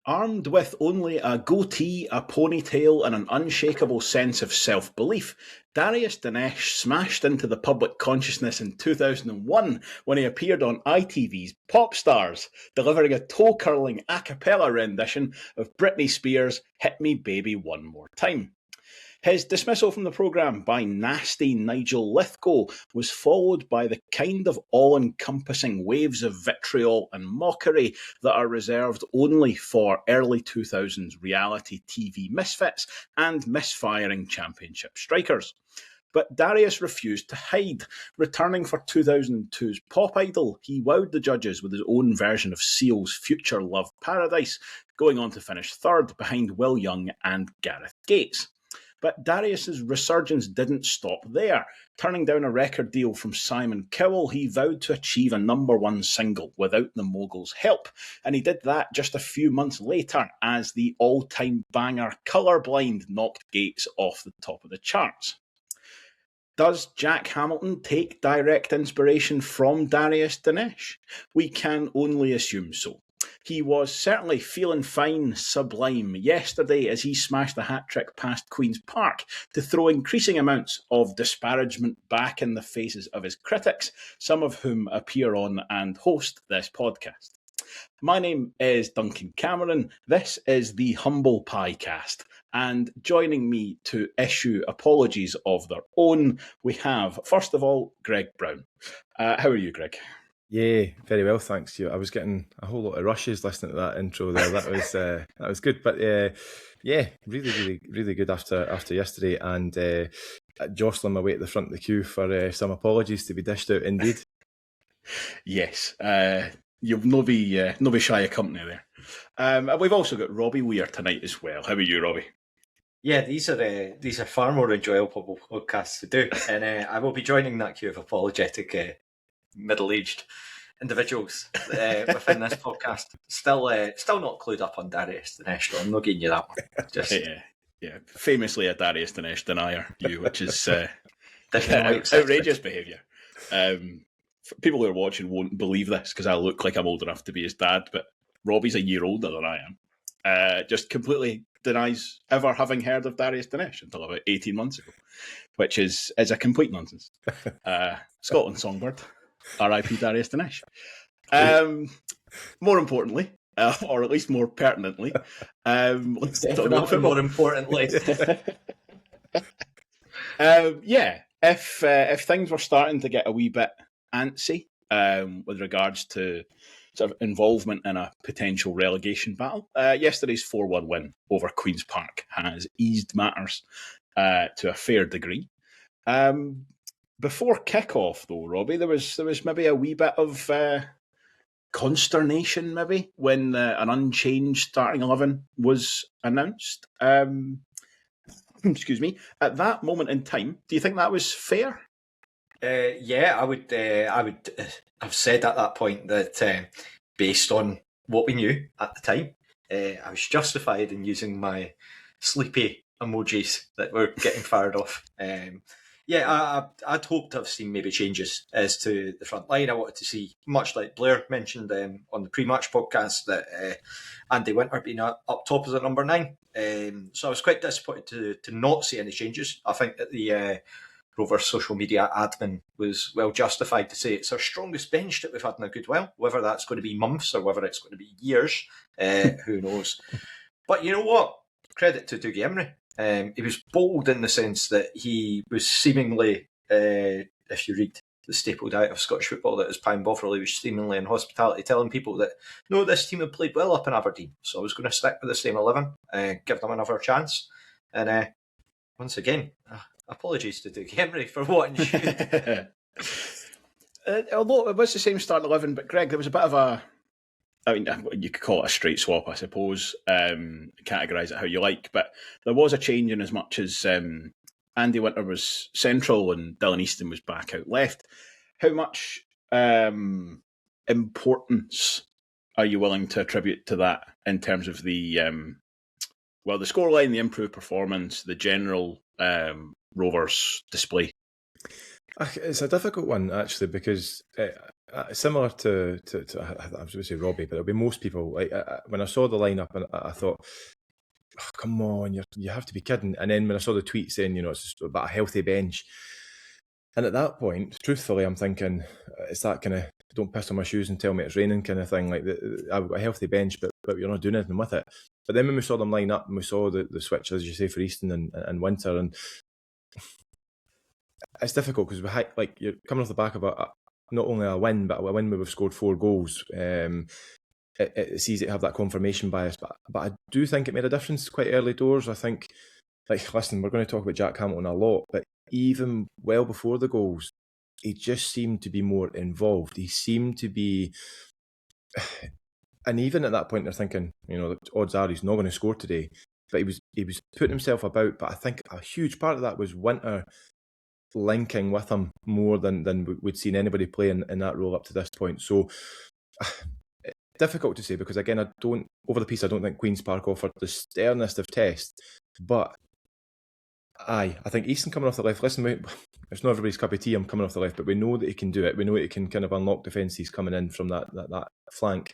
Armed with only a goatee, a ponytail, and an unshakable sense of self-belief, Darius Dinesh smashed into the public consciousness in 2001 when he appeared on ITV's Pop Stars, delivering a toe-curling a cappella rendition of Britney Spears' Hit Me Baby One More Time. His dismissal from the programme by nasty Nigel Lithgow was followed by the kind of all-encompassing waves of vitriol and mockery that are reserved only for early 2000s reality TV misfits and misfiring championship strikers. But Darius refused to hide. Returning for 2002's Pop Idol, he wowed the judges with his own version of Seal's Future Love Paradise, going on to finish third behind Will Young and Gareth Gates. But Darius's resurgence didn't stop there. Turning down a record deal from Simon Cowell, he vowed to achieve a #1 single without the mogul's help. And he did that just a few months later as the all-time banger Colourblind knocked Gates off the top of the charts. Does Jack Hamilton take direct inspiration from Darius Dinesh? We can only assume so. He was certainly feeling fine, sublime yesterday as he smashed a hat-trick past Queen's Park to throw increasing amounts of disparagement back in the faces of his critics, some of whom appear on and host this podcast. My name is Duncan Cameron. This is the Humble Piecast. And joining me to issue apologies of their own, we have, first of all, Greg Brown. How are you, Greg? Yeah, very well, thanks. I was getting a whole lot of rushes listening to that intro there. That was good, but yeah, really good after yesterday, and jostling my way to the front of the queue for some apologies to be dished out. Indeed, yes, you'll no be shy of company there. We've also got Robbie Weir tonight as well. How are you, Robbie? Yeah, these are far more enjoyable podcasts to do, and I will be joining that queue of apologetic middle-aged individuals within this podcast. Still not clued up on Darius Dinesh, though. I'm not getting you that one. Just yeah. Famously a Darius Dinesh denier, which is outrageous behaviour. People who are watching won't believe this because I look like I'm old enough to be his dad, but Robbie's a year older than I am. Just completely denies ever having heard of Darius Dinesh until about 18 months ago, which is a complete nonsense. Scotland Songbird. R.I.P. Darius Dinesh. More importantly, or at least more pertinently, let's talk about football. More importantly, if things were starting to get a wee bit antsy with regards to sort of involvement in a potential relegation battle, yesterday's 4-1 win over Queen's Park has eased matters to a fair degree. Before kick-off, though, Robbie, there was maybe a wee bit of consternation, maybe, when an unchanged starting 11 was announced. Excuse me. At that moment in time, do you think that was fair? Yeah, I would have said at that point that based on what we knew at the time, I was justified in using my sleepy emojis that were getting fired off. I'd hoped to have seen maybe changes as to the front line. I wanted to see, much like Blair mentioned on the pre-match podcast, that Andy Winter being up top as a number 9. So I was quite disappointed to not see any changes. I think that the Rovers social media admin was well justified to say it's our strongest bench that we've had in a good while. Whether that's going to be months or whether it's going to be years, who knows. But you know what? Credit to Dougie Imrie. He was bold in the sense that he was seemingly, if you read the staple diet of Scottish football, that is Pine Bovril, he was seemingly in hospitality telling people that, no, this team had played well up in Aberdeen, so I was going to stick with the same 11 and give them another chance. And once again, apologies to Dougie Imrie for what and should. Although it was the same starting 11, but Greg, there was a bit of a... I mean, you could call it a straight swap, I suppose. Categorise it how you like, but there was a change in as much as Andy Winter was central and Dylan Easton was back out left. How much importance are you willing to attribute to that in terms of the the scoreline, the improved performance, the general Rovers display? It's a difficult one, actually, because similar to I was going to say Robbie, but it'll be most people. Like when I saw the lineup, and I thought, oh, come on, you have to be kidding. And then when I saw the tweet saying, it's just about a healthy bench, and at that point, truthfully, I'm thinking, it's that kind of don't piss on my shoes and tell me it's raining kind of thing. Like I've got a healthy bench, but you're not doing anything with it. But then when we saw them line up and we saw the switch, as you say, for Easton and Winter, and it's difficult because you're coming off the back of not only a win, but a win where we've scored 4 goals. It's easy to have that confirmation bias, but I do think it made a difference quite early doors. I think, listen, we're going to talk about Jack Hamilton a lot, but even well before the goals, he just seemed to be more involved. He seemed to be, and even at that point, they're thinking, the odds are he's not going to score today. But he was putting himself about. But I think a huge part of that was Winter linking with him more than we'd seen anybody play in that role up to this point. So difficult to say, because again, I don't think Queen's Park offered the sternest of tests, but I think Easton coming off the left, listen, it's not everybody's cup of tea, I'm coming off the left, but we know that he can do it. We know that he can kind of unlock defences coming in from that flank.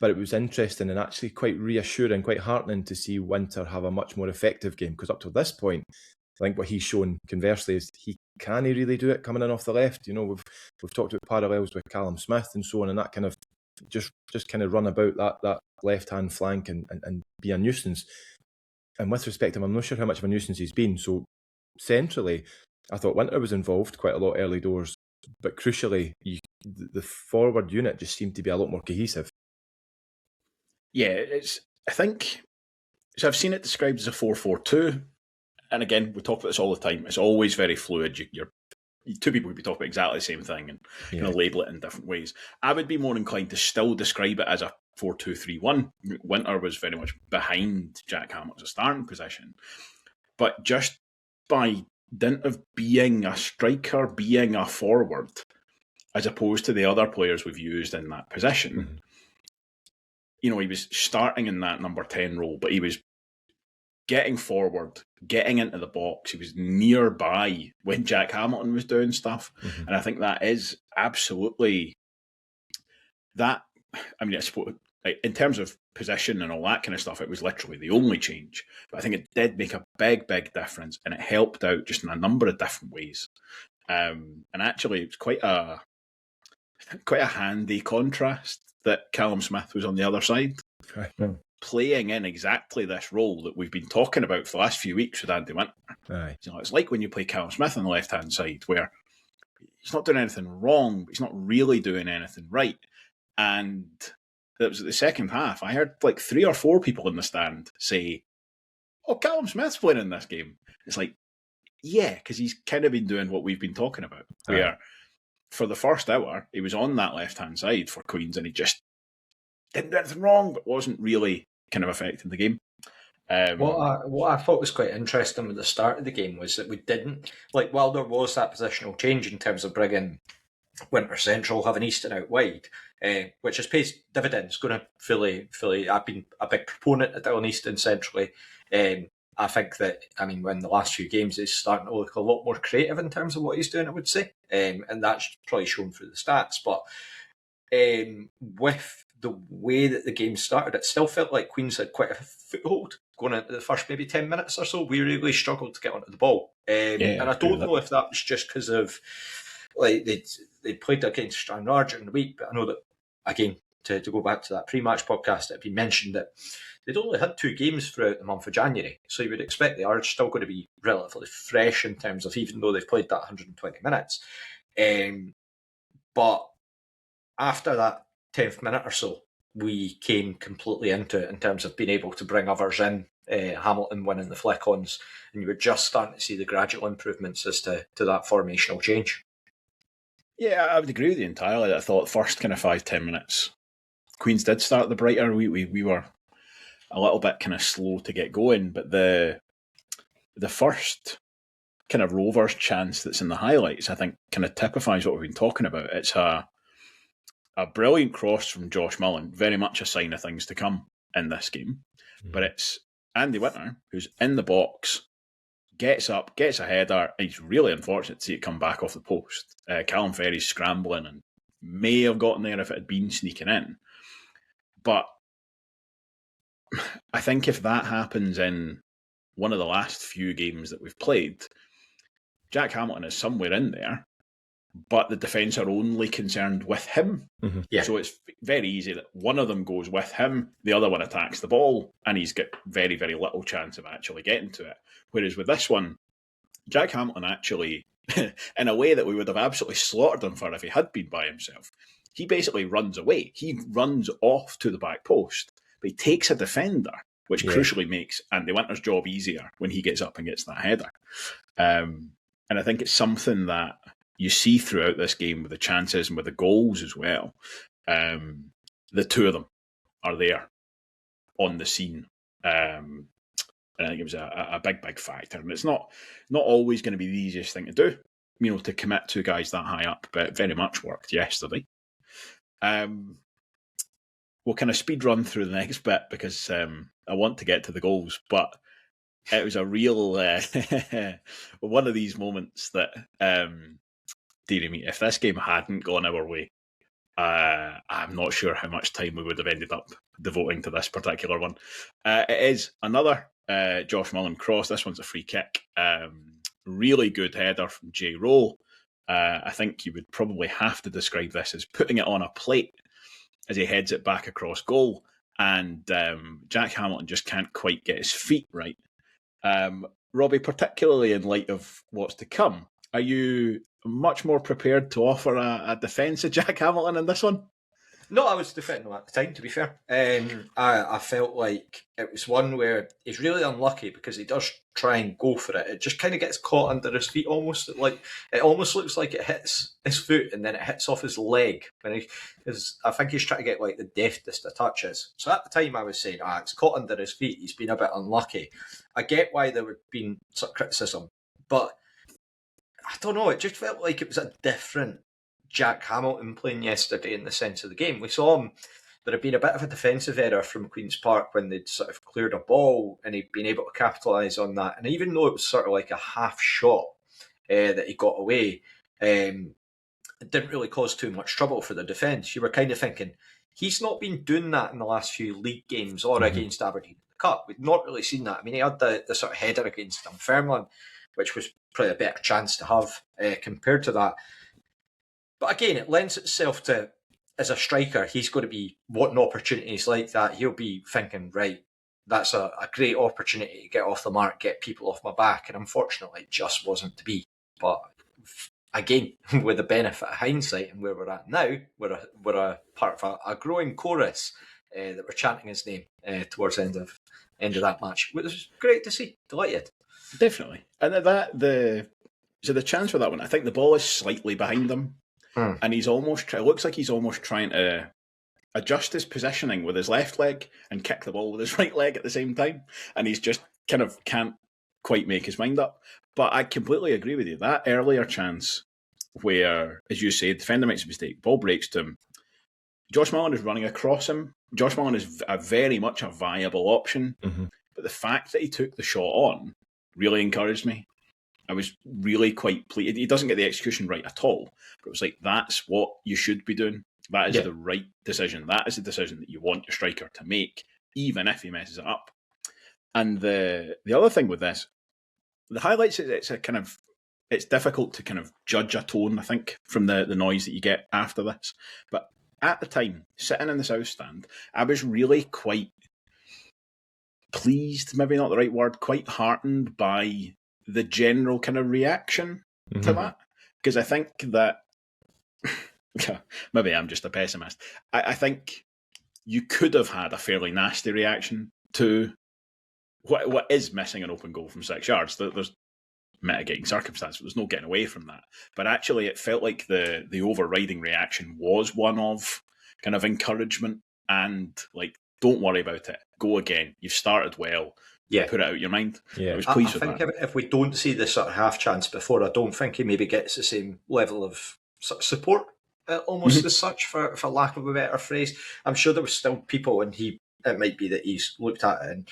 But it was interesting and actually quite reassuring, quite heartening to see Winter have a much more effective game, because up to this point, I think what he's shown conversely is can he really do it coming in off the left? We've talked about parallels with Calum Smith and so on, and that kind of just kind of run about that left-hand flank and be a nuisance. And with respect to him, I'm not sure how much of a nuisance he's been. So centrally, I thought Winter was involved quite a lot early doors, but crucially, the forward unit just seemed to be a lot more cohesive. Yeah, I think, so I've seen it described as a 4-4-2, and again, we talk about this all the time. It's always very fluid. You're two people could be talking about exactly the same thing and label it in different ways. I would be more inclined to still describe it as a 4-2-3-1. Winter was very much behind Jack Hamilton's starting position, but just by dint of being a striker, being a forward, as opposed to the other players we've used in that position, he was starting in that number 10 role, but he was getting forward, getting into the box. He was nearby when Jack Hamilton was doing stuff. Mm-hmm. And I think that is absolutely that. I mean, I suppose, in terms of position and all that kind of stuff, it was literally the only change. But I think it did make a big, big difference, and it helped out just in a number of different ways. And actually, it was quite a handy contrast that Calum Smith was on the other side. Right. Playing in exactly this role that we've been talking about for the last few weeks with Andy Winter. Aye. It's like when you play Calum Smith on the left-hand side, where he's not doing anything wrong, but he's not really doing anything right. And it was at the second half, I heard 3 or 4 people in the stand say, "Oh, Calum Smith's playing in this game." It's like, yeah, because he's kind of been doing what we've been talking about, where for the first hour, he was on that left-hand side for Queens, and he just didn't do anything wrong, but wasn't really kind of affecting the game. What I thought was quite interesting with the start of the game was that we didn't, while there was that positional change in terms of bringing Winter central, having Easton out wide, which has paid dividends, going to fully, I've been a big proponent of Dylan Easton centrally. I think that, in the last few games, he's starting to look a lot more creative in terms of what he's doing, I would say. And that's probably shown through the stats. But with the way that the game started, it still felt like Queens had quite a foothold going into the first maybe 10 minutes or so. We really struggled to get onto the ball. And I don't know if that was just because of, they played against Stranraer during the week, but I know that, again, to go back to that pre-match podcast, it had been mentioned that they'd only had 2 games throughout the month of January, so you would expect they are still going to be relatively fresh in terms of, even though they've played that 120 minutes. But after that 10th minute or so, we came completely into it in terms of being able to bring others in, Hamilton winning the flick-ons, and you were just starting to see the gradual improvements as to that formational change. Yeah, I would agree with you entirely. I thought first kind of 5-10 minutes, Queens did start the brighter. We were a little bit kind of slow to get going, but the first kind of Rovers chance that's in the highlights, I think, kind of typifies what we've been talking about. It's a brilliant cross from Josh Mullen, very much a sign of things to come in this game. But it's Andy Winter who's in the box, gets up, gets a header, and it's really unfortunate to see it come back off the post. Calum Ferrie's scrambling and may have gotten there if it had been sneaking in. But I think if that happens in one of the last few games that we've played, Jack Hamilton is somewhere in there, but the defence are only concerned with him. Mm-hmm. Yeah. So it's very easy that one of them goes with him, the other one attacks the ball, and he's got very, very little chance of actually getting to it. Whereas with this one, Jack Hamilton actually, in a way that we would have absolutely slaughtered him for if he had been by himself, he basically runs away. He runs off to the back post, but he takes a defender, which crucially makes Andy Winter's job easier when he gets up and gets that header. And I think it's something that you see throughout this game with the chances and with the goals as well. The two of them are there on the scene. And I think it was a big, big factor. And it's not always going to be the easiest thing to do, to commit two guys that high up, but it very much worked yesterday. We'll kind of speed run through the next bit because I want to get to the goals, but it was a real one of these moments that, dearie me, if this game hadn't gone our way, I'm not sure how much time we would have ended up devoting to this particular one. It is another Josh Mullen cross. This one's a free kick. Really good header from Jay Rowe. I think you would probably have to describe this as putting it on a plate as he heads it back across goal. And Jack Hamilton just can't quite get his feet right. Robbie, particularly in light of what's to come, are you much more prepared to offer a defence of Jack Hamilton in this one? No, I was defending him at the time, to be fair. I felt like it was one where he's really unlucky because he does try and go for it. It just kind of gets caught under his feet almost. It almost looks like it hits his foot and then it hits off his leg. I think he's trying to get the deftest of touches. So at the time I was saying, it's caught under his feet. He's been a bit unlucky. I get why there would been some criticism, but I don't know, it just felt like it was a different Jack Hamilton playing yesterday in the sense of the game. We saw him, there had been a bit of a defensive error from Queen's Park when they'd sort of cleared a ball and he'd been able to capitalise on that. And even though it was sort of like a half shot that he got away, it didn't really cause too much trouble for the defence. You were kind of thinking, he's not been doing that in the last few league games or against Aberdeen in the Cup. We've not really seen that. I mean, he had the sort of header against Dunfermline, which was probably a better chance to have compared to that. But again, it lends itself to, as a striker, he's going to be wanting opportunities like that. He'll be thinking, right, that's a great opportunity to get off the mark, get people off my back. And unfortunately, it just wasn't to be. But again, with the benefit of hindsight and where we're at now, we're a part of a growing chorus that we're chanting his name towards the end of that match. Which was great to see. Delighted. Definitely. And so the chance for that one, I think the ball is slightly behind him. And he's it looks like he's almost trying to adjust his positioning with his left leg and kick the ball with his right leg at the same time. And he's just kind of can't quite make his mind up. But I completely agree with you. That earlier chance where, as you say, the defender makes a mistake, ball breaks to him. Josh Mullen is running across him. Josh Mullen is very much a viable option. But the fact that he took the shot on really encouraged me. I was really quite pleased. He doesn't get the execution right at all, but it was like, that's what you should be doing. That is the right decision. That is the decision that you want your striker to make, even if he messes it up. And the other thing with this, the highlights, it's difficult to kind of judge a tone, I think, from the noise that you get after this. But at the time, sitting in the South Stand, I was really quite pleased, maybe not the right word, quite heartened by the general kind of reaction to that. Because I think that, maybe I'm just a pessimist, I think you could have had a fairly nasty reaction to what is missing an open goal from 6 yards. There's mitigating circumstances, there's no getting away from that. But actually it felt like the overriding reaction was one of kind of encouragement and like, don't worry about it, go again, you've started well. Put it out of your mind. I was pleased with that. I think if we don't see this sort of half chance before, I don't think he maybe gets the same level of support, almost as such, for lack of a better phrase. I'm sure there was still people, and it might be that he's looked at it and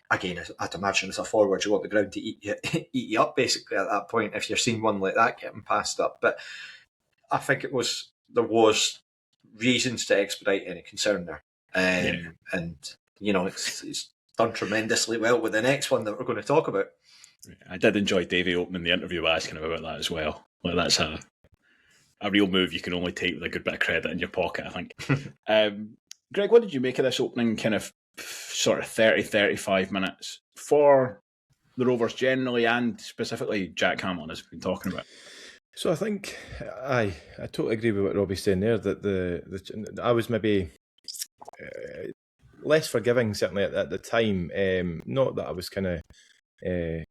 again, I'd imagine as a forward, you want the ground to eat you up basically at that point if you're seeing one like that getting passed up. But I think there was reasons to expedite any concern there, and it's done tremendously well with the next one that we're going to talk about. I did enjoy Davey opening the interview by asking him about that as well. Like, that's a real move you can only take with a good bit of credit in your pocket, I think. Greg, what did you make of this opening kind of sort of 30-35 minutes for the Rovers generally, and specifically Jack Hamilton, as we've been talking about? So I think I totally agree with what Robbie's saying there, that I was maybe less forgiving certainly at the time. Not that I was kind of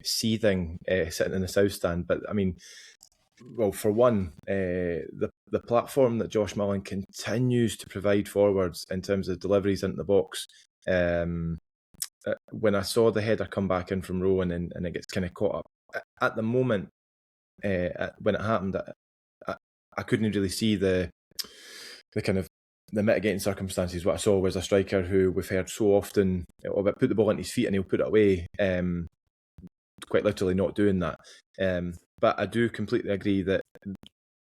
seething sitting in the south stand, but I mean, well, for one, the platform that Josh Mullen continues to provide forwards in terms of deliveries into the box. When I saw the header come back in from Rowan and it gets kind of caught up at the moment when it happened, I couldn't really see the kind of the mitigating circumstances. What I saw was a striker who we've heard so often put the ball into his feet and he'll put it away. Quite literally not doing that. But I do completely agree that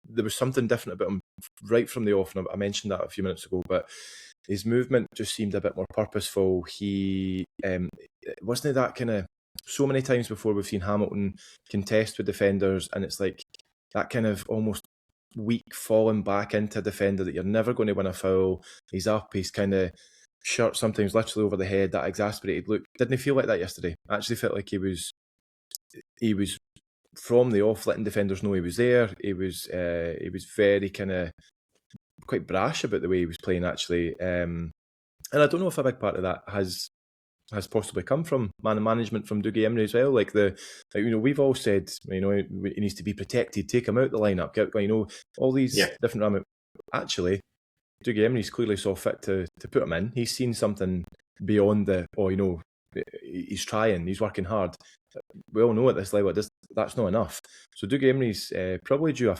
there was something different about him right from the off, and I mentioned that a few minutes ago, but his movement just seemed a bit more purposeful. He wasn't that kind of, so many times before we've seen Hamilton contest with defenders and it's like that kind of almost weak falling back into a defender that you're never going to win a foul. He's up, he's kind of shirt sometimes literally over the head, that exasperated look. Didn't he feel like that yesterday? I actually felt like he was from the off letting defenders know he was there. He was very kind of quite brash about the way he was playing actually, and I don't know if a big part of that has possibly come from management from Dougie Imrie as well. We've all said, he needs to be protected, take him out the lineup, all these different. Actually, Dougie Imrie's clearly saw fit to put him in. He's seen something beyond he's trying, he's working hard. We all know at this level that's not enough. So Dougie Imrie's probably due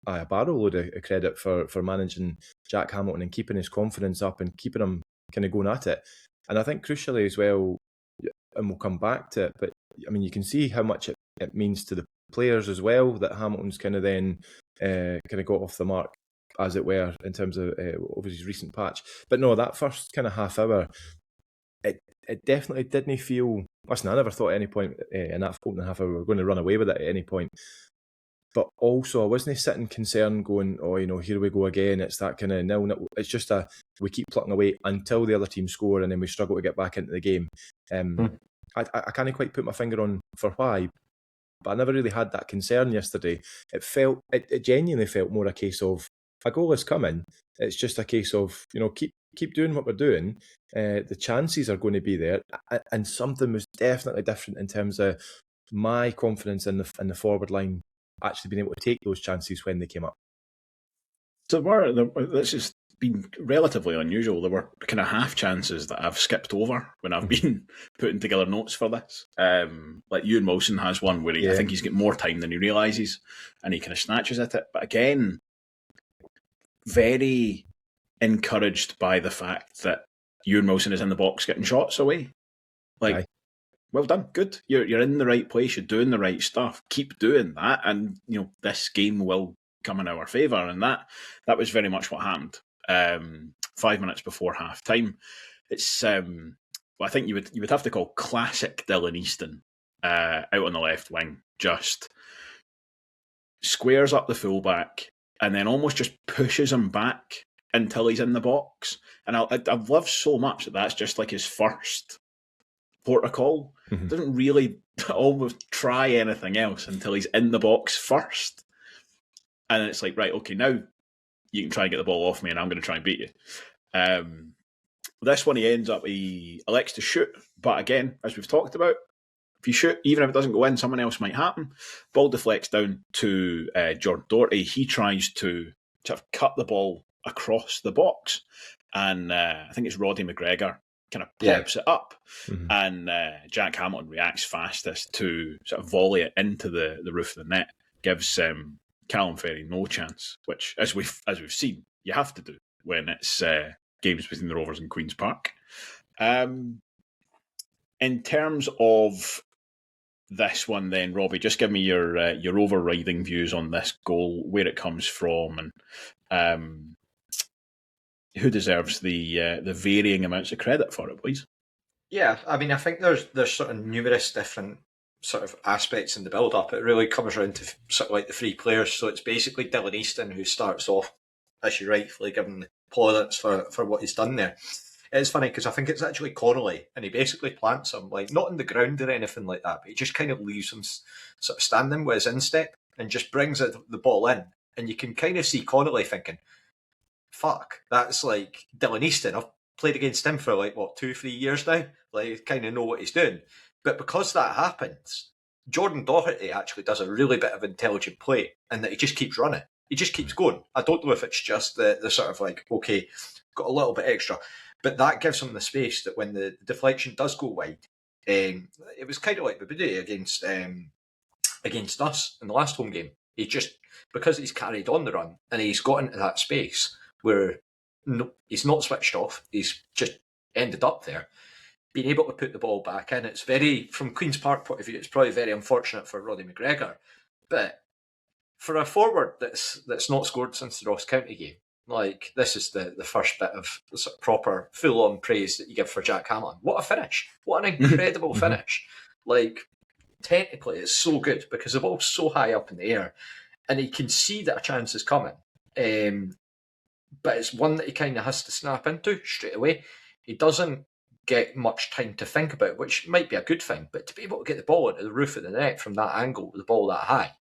a barrel load of credit for managing Jack Hamilton and keeping his confidence up and keeping him kind of going at it. And I think crucially as well, and we'll come back to it, but I mean, you can see how much it means to the players as well that Hamilton's kind of then kind of got off the mark, as it were, in terms of over his recent patch. But no, that first kind of half hour, it definitely didn't feel. Listen, I never thought at any point in that opening half hour we were going to run away with it at any point. But also, I wasn't sitting concerned going, here we go again. It's that kind of nil. It's just we keep plucking away until the other team score and then we struggle to get back into the game. I can't quite put my finger on for why, but I never really had that concern yesterday. It genuinely felt more a case of a goal is coming. It's just a case of, keep doing what we're doing. The chances are going to be there. And something was definitely different in terms of my confidence in the forward line actually being able to take those chances when they came up. So this has been relatively unusual. There were kind of half chances that I've skipped over when I've been putting together notes for this. Like Ewan Wilson has one where I think he's got more time than he realises and he kind of snatches at it. But again, very encouraged by the fact that Ewan Wilson is in the box getting shots away. Aye. Well done, good. You're in the right place. You're doing the right stuff. Keep doing that, and this game will come in our favour. And that was very much what happened. 5 minutes before half time, it's I think you would have to call classic Dylan Easton out on the left wing. Just squares up the fullback and then almost just pushes him back until he's in the box. And I've loved so much that that's just like his first protocol. Doesn't really almost try anything else until he's in the box first. And then it's like, right, okay, now you can try and get the ball off me and I'm going to try and beat you. This one he elects to shoot. But again, as we've talked about, if you shoot, even if it doesn't go in, something else might happen. Ball deflects down to Jordan Doherty. He tries to sort of cut the ball across the box. And I think it's Roddy McGregor kind of pops it up, and Jack Hamilton reacts fastest to sort of volley it into the roof of the net, gives Calum Ferrie no chance, which as we've seen you have to do when it's games between the Rovers and Queen's Park. In terms of this one, then, Robbie, just give me your overriding views on this goal, where it comes from, and who deserves the varying amounts of credit for it, please. Yeah, I mean, I think there's sort of numerous different sort of aspects in the build up. It really comes around to sort of like the three players. So it's basically Dylan Easton who starts off, as you rightfully given the plaudits for what he's done there. It's funny because I think it's actually Connolly, and he basically plants him, like, not in the ground or anything like that, but he just kind of leaves him sort of standing with his instep and just brings the ball in. And you can kind of see Connolly thinking, fuck, that's like Dylan Easton. I've played against him for like, what, 2-3 years now? Like, I kind of know what he's doing. But because that happens, Jordan Doherty actually does a really bit of intelligent play, and that he just keeps running. He just keeps going. I don't know if it's just the sort of like, okay, got a little bit extra. But that gives him the space that when the deflection does go wide, it was kind of like Babudi against us in the last home game. He just, because he's carried on the run and he's got into that space where he's not switched off, he's just ended up there, being able to put the ball back in. It's very, from Queen's Park point of view, it's probably very unfortunate for Roddy McGregor, but for a forward that's not scored since the Ross County game, like, this is the first bit of sort of proper full-on praise that you give for Jack Hamlin. What a finish. What an incredible finish. Like, technically, it's so good because the ball's so high up in the air and he can see that a chance is coming. But it's one that he kind of has to snap into straight away. He doesn't get much time to think about, which might be a good thing, but to be able to get the ball into the roof of the net from that angle with the ball that high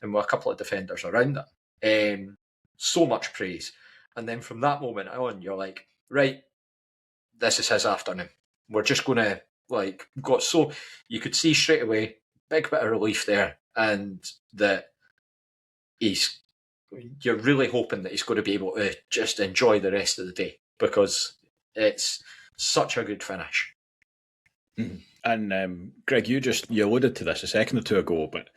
and with a couple of defenders around him, so much praise. And then from that moment on, you're like, right, this is his afternoon. We're just going to, like, so you could see straight away, big bit of relief there, and that you're really hoping that he's going to be able to just enjoy the rest of the day because it's such a good finish. And Greg, you alluded to this a second or two ago, but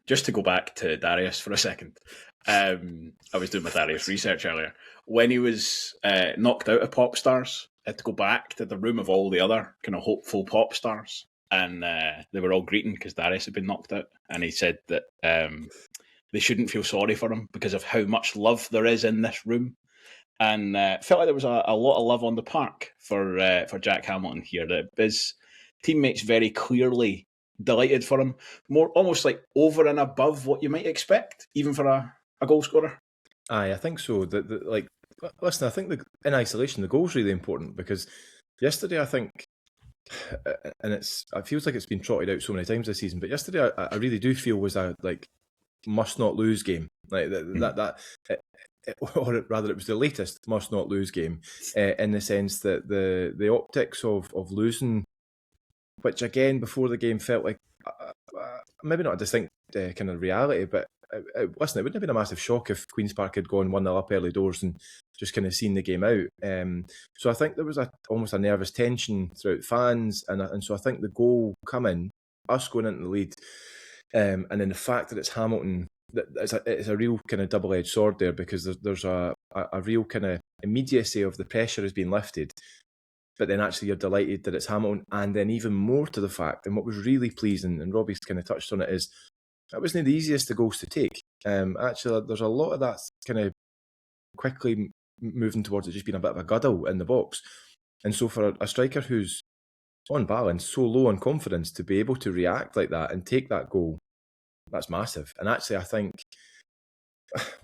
just to go back to Darius for a second, I was doing my Darius research earlier. When he was knocked out of Pop Stars, I had to go back to the room of all the other kind of hopeful pop stars, and they were all greeting because Darius had been knocked out, and he said that they shouldn't feel sorry for him because of how much love there is in this room. And felt like there was a lot of love on the park for Jack Hamilton here. That his teammates very clearly delighted for him, more almost like over and above what you might expect, even for a goal scorer. Aye, I think so. Listen, I think in isolation the goal's really important because yesterday I think, and it feels like it's been trotted out so many times this season, but yesterday I really do feel was a like must not lose game, like or rather it was the latest must not lose game, in the sense that the optics of losing, which again before the game felt like maybe not a distinct kind of reality, but listen, it wouldn't have been a massive shock if Queen's Park had gone 1-0 up early doors and just kind of seen the game out. So I think there was almost a nervous tension throughout fans, and so I think the goal coming, us going into the lead, and then the fact that it's Hamilton, it's a real kind of double-edged sword there because there's a real kind of immediacy of the pressure has been lifted, but then actually you're delighted that it's Hamilton, and then even more to the fact, and what was really pleasing, and Robbie's kind of touched on it, is that wasn't the easiest of goals to take. Actually, there's a lot of that kind of quickly moving towards it just being a bit of a guddle in the box. And so for a striker who's on balance, so low on confidence, to be able to react like that and take that goal, that's massive. And actually, I think,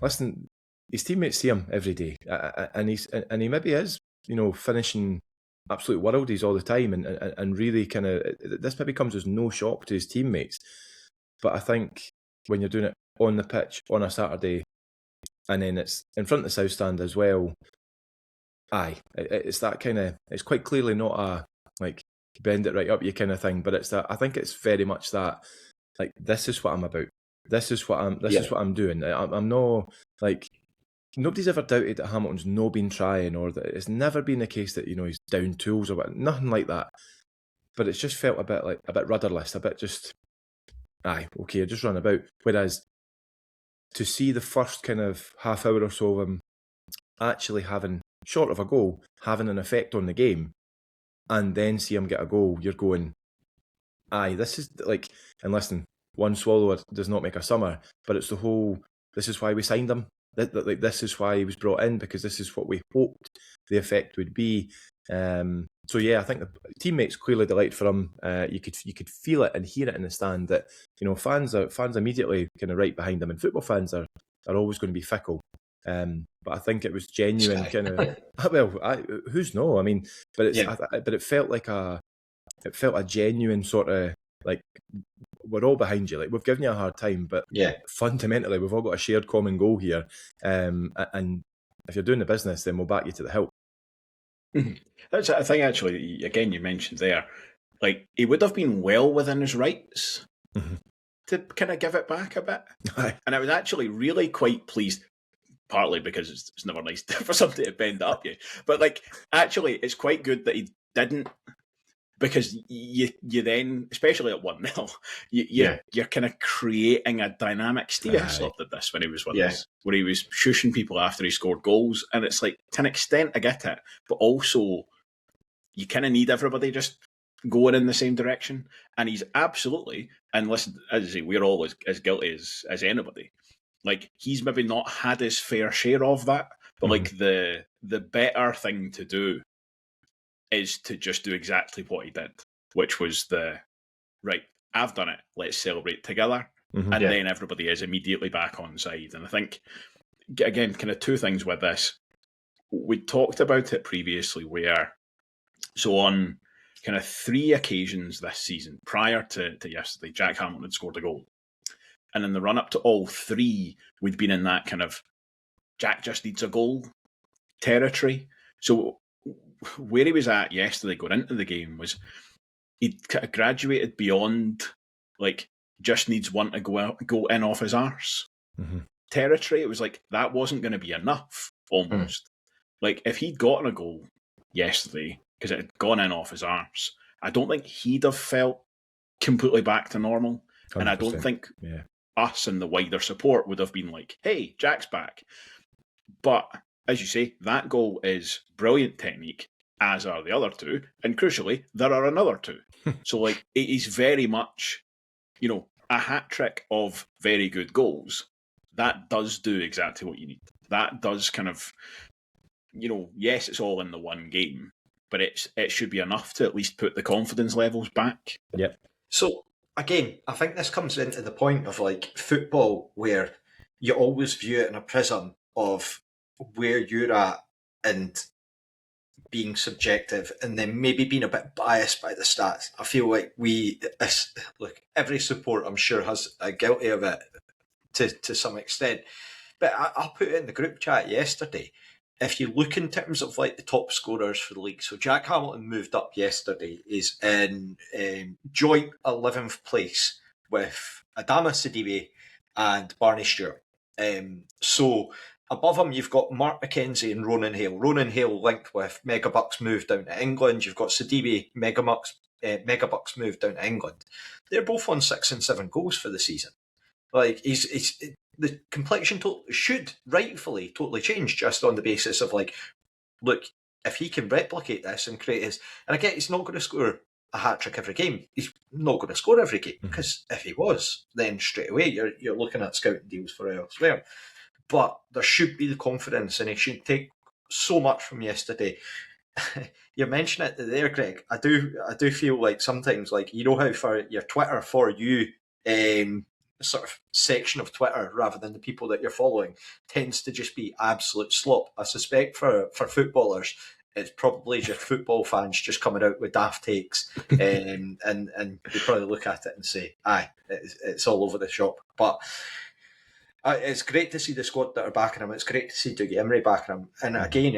listen, his teammates see him every day, and he maybe is, finishing absolute worldies all the time, and really kind of, this maybe comes as no shock to his teammates. But I think when you're doing it on the pitch on a Saturday, and then it's in front of the South Stand as well, it's that kind of, it's quite clearly not a like bend it right up you kind of thing, but it's that, I think it's very much that, like, this is what I'm about. This is what I'm doing. I'm not, like, nobody's ever doubted that Hamilton's no been trying, or that it's never been the case that, he's down tools or what, nothing like that. But it's just felt a bit rudderless, a bit just, okay, just run about. Whereas to see the first kind of half hour or so of him actually having, short of a goal, having an effect on the game, and then see him get a goal, you're going, aye, this is like, and listen, one swallow does not make a summer, but it's the whole, this is why we signed him. This is why he was brought in, because this is what we hoped the effect would be. So yeah, I think the teammates clearly delighted for him. You could feel it and hear it in the stand that, you know, fans immediately kind of right behind him, and football fans are always going to be fickle. But I think it was genuine kind of. Well, who's no? I mean, but it's but it felt like a genuine sort of like, we're all behind you. Like, we've given you a hard time, but fundamentally we've all got a shared common goal here. And if you're doing the business, then we'll back you to the hilt. That's a thing, actually, again, you mentioned there. Like, he would have been well within his rights to kind of give it back a bit. And I was actually really quite pleased, partly because it's never nice for somebody to bend up you. But, like, actually, it's quite good that he didn't, because you then, especially at 1-0, you're kind of creating a dynamic. Steve Hislop did this when he was with us, where he was shushing people after he scored goals. And it's like, to an extent, I get it, but also you kind of need everybody just going in the same direction. And he's absolutely, and listen, as I say, we're all as guilty as anybody. Like, he's maybe not had his fair share of that, but like the better thing to do is to just do exactly what he did, which was right, I've done it, let's celebrate together. And then everybody is immediately back on side. And I think, again, kind of two things with this. We talked about it previously where, so on kind of 3 occasions this season, prior to yesterday, Jack Hamilton had scored a goal. And in the run-up to all 3, we'd been in that kind of Jack just needs a goal territory. So where he was at yesterday going into the game was he'd kind of graduated beyond, like, just needs one to go in off his arse territory. It was like, that wasn't going to be enough, almost. Like, if he'd gotten a goal yesterday, because it had gone in off his arse, I don't think he'd have felt completely back to normal. 100%. And I don't think us and the wider support would have been like, hey, Jack's back. But as you say, that goal is brilliant technique, as are the other 2. And crucially, there are another 2. So, like, it is very much, you know, a hat trick of very good goals. That does do exactly what you need. That does kind of, you know, yes, it's all in the one game, but it should be enough to at least put the confidence levels back. Yep. So, again, I think this comes into the point of, like, football, where you always view it in a prism of where you're at and being subjective, and then maybe being a bit biased by the stats. I feel like look, every support, I'm sure, has a guilty of it to some extent. But I'll put it in the group chat yesterday. If you look in terms of, like, the top scorers for the league, so Jack Hamilton moved up yesterday, is in joint 11th place with Adama Sidibe and Barney Stewart. So above him, you've got Mark McKenzie and Ronan Hale. Ronan Hale linked with Megabucks moved down to England. You've got Sidibe, Megabucks moved down to England. They're both on 6 and 7 goals for the season. Like, the complexion should rightfully totally change just on the basis of, like, look, if he can replicate this and create his... And again, he's not going to score a hat-trick every game. He's not going to score every game, because if he was, then straight away you're looking at scouting deals for elsewhere. But there should be the confidence, and he should take so much from yesterday. You mentioned it there, Greg. I do feel like sometimes, like, you know how for your Twitter For You sort of section of Twitter, rather than the people that you're following, tends to just be absolute slop. I suspect for footballers, it's probably just football fans just coming out with daft takes, and they probably look at it and say, aye, it's all over the shop. But it's great to see the squad that are backing him. It's great to see Dougie Imrie backing him. And again,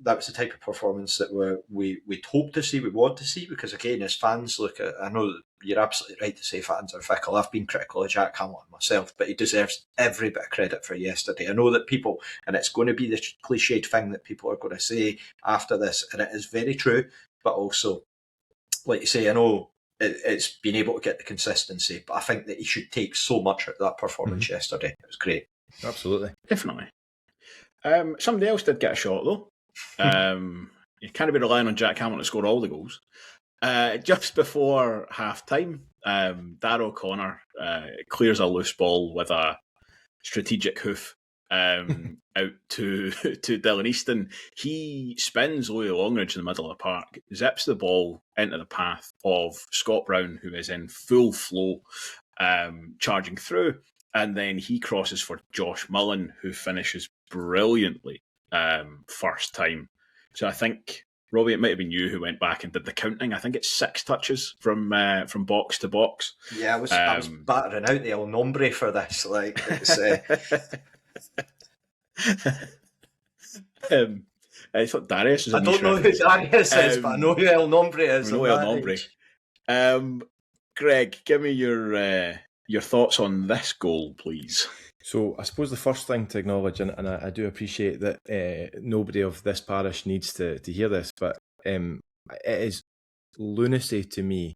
that was the type of performance that we'd hope to see, we want to see, because again, as fans look at, I know you're absolutely right to say fans are fickle. I've been critical of Jack Hamilton myself, but he deserves every bit of credit for yesterday. I know that people, and it's going to be the cliched thing that people are going to say after this, and it is very true, but also, like you say, I know it's been able to get the consistency, but I think that he should take so much out of that performance yesterday. It was great. Absolutely. Definitely. Somebody else did get a shot, though. You can't be relying on Jack Hamilton to score all the goals. Just before half-time, Darragh O'Connor clears a loose ball with a strategic hoof out to Dylan Easton. He spins Louis Longridge in the middle of the park, zips the ball into the path of Scott Brown, who is in full flow, charging through, and then he crosses for Josh Mullen, who finishes brilliantly first time. So I think, Robbie, it might have been you who went back and did the counting. I think it's 6 touches from box to box. Yeah, I was battering out the El Nombre for this. Like, it's, I thought Darius was. I don't know who Darius is, but I know who El Nombre is. I know El Nombre. Greg, give me your thoughts on this goal, please. So I suppose the first thing to acknowledge, and I do appreciate that nobody of this parish needs to hear this, but it is lunacy to me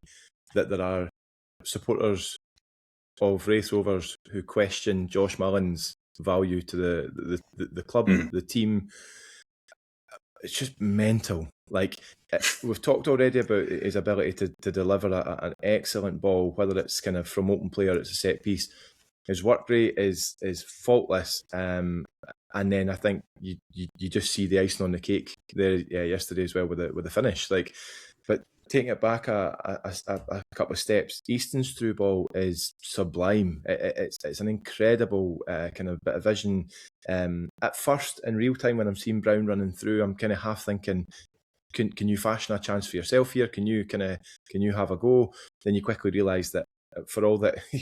that there are supporters of Raith Rovers who question Josh Mullen's value to the club, the team. It's just mental. Like, we've talked already about his ability to deliver an excellent ball, whether it's kind of from open play or it's a set piece. His work rate is faultless, and then I think you just see the icing on the cake there yesterday as well with the finish. Like, but taking it back a couple of steps, Easton's through ball is sublime. It's an incredible kind of bit of vision. At first, in real time, when I'm seeing Brown running through, I'm kind of half thinking, can you fashion a chance for yourself here? Can you have a go? Then you quickly realise that, for all that he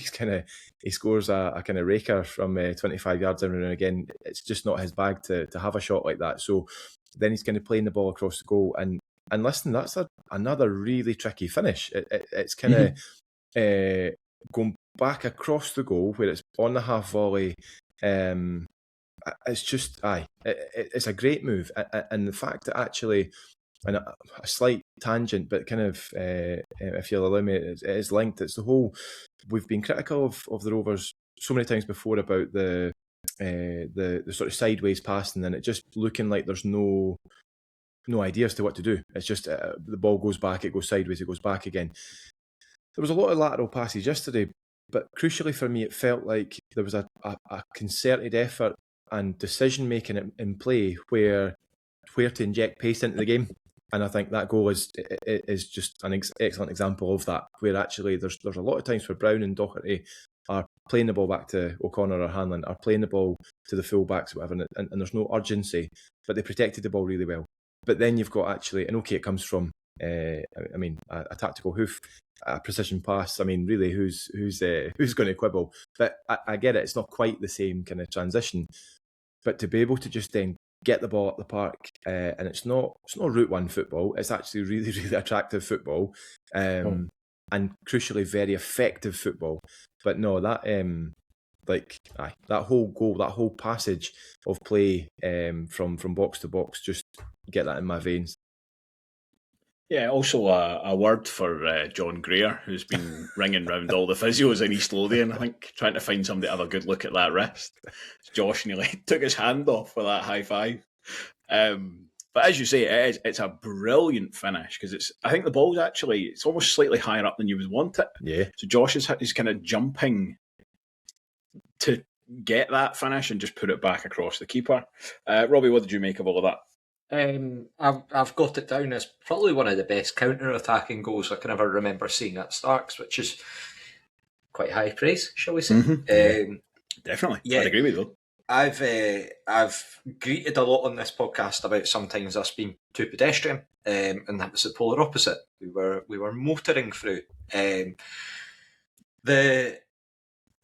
scores a kind of raker from 25 yards every now and again, it's just not his bag to have a shot like that. So then he's kind of playing the ball across the goal, and listen, that's another really tricky finish. It's kind of going back across the goal where it's on the half volley. It's just it's a great move, and the fact that actually, and a slight tangent, but kind of, if you'll allow me, it is linked. It's the whole, we've been critical of the Rovers so many times before about the sort of sideways passing and it just looking like there's no idea as to what to do. It's just the ball goes back, it goes sideways, it goes back again. There was a lot of lateral passes yesterday, but crucially for me, it felt like there was a concerted effort and decision making in play where to inject pace into the game. And I think that goal is just an excellent example of that, where actually there's a lot of times where Brown and Doherty are playing the ball back to O'Connor or Hanlon, are playing the ball to the full-backs or whatever, and there's no urgency, but they protected the ball really well. But then you've got actually, and okay, it comes from, a tactical hoof, a precision pass. I mean, really, who's going to quibble? But I get it, it's not quite the same kind of transition. But to be able to just then get the ball up the park, and it's not Route 1 football, it's actually really, really attractive football, and crucially very effective football. But no, that that whole goal, that whole passage of play from box to box, just get that in my veins. Yeah, also a word for John Greer, who's been ringing round all the physios in East Lothian, I think, trying to find somebody to have a good look at that wrist. Josh nearly took his hand off for that high five. But as you say, it's a brilliant finish, because I think the ball's actually, it's almost slightly higher up than you would want it. Yeah. So Josh is kind of jumping to get that finish and just put it back across the keeper. Robbie, what did you make of all of that? I've got it down as probably one of the best counter-attacking goals I can ever remember seeing at Starks, which is quite high praise, shall we say? Mm-hmm. Definitely, yeah. I'd agree with you. I've greeted a lot on this podcast about sometimes us being too pedestrian, and that was the polar opposite. We were motoring through. The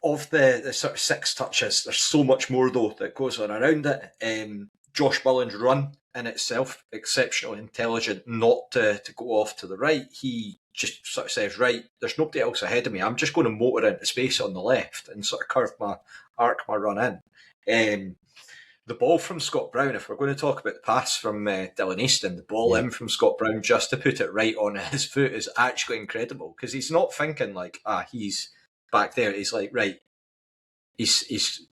sort of 6 touches, there's so much more though that goes on around it. Josh Mullen's run in itself, exceptionally intelligent not to go off to the right. He just sort of says, right, there's nobody else ahead of me. I'm just going to motor into space on the left and sort of arc my run in. The ball from Scott Brown, if we're going to talk about the pass from Dylan Easton, the ball in from Scott Brown just to put it right on his foot is actually incredible, because he's not thinking like, he's back there. He's like, right, he's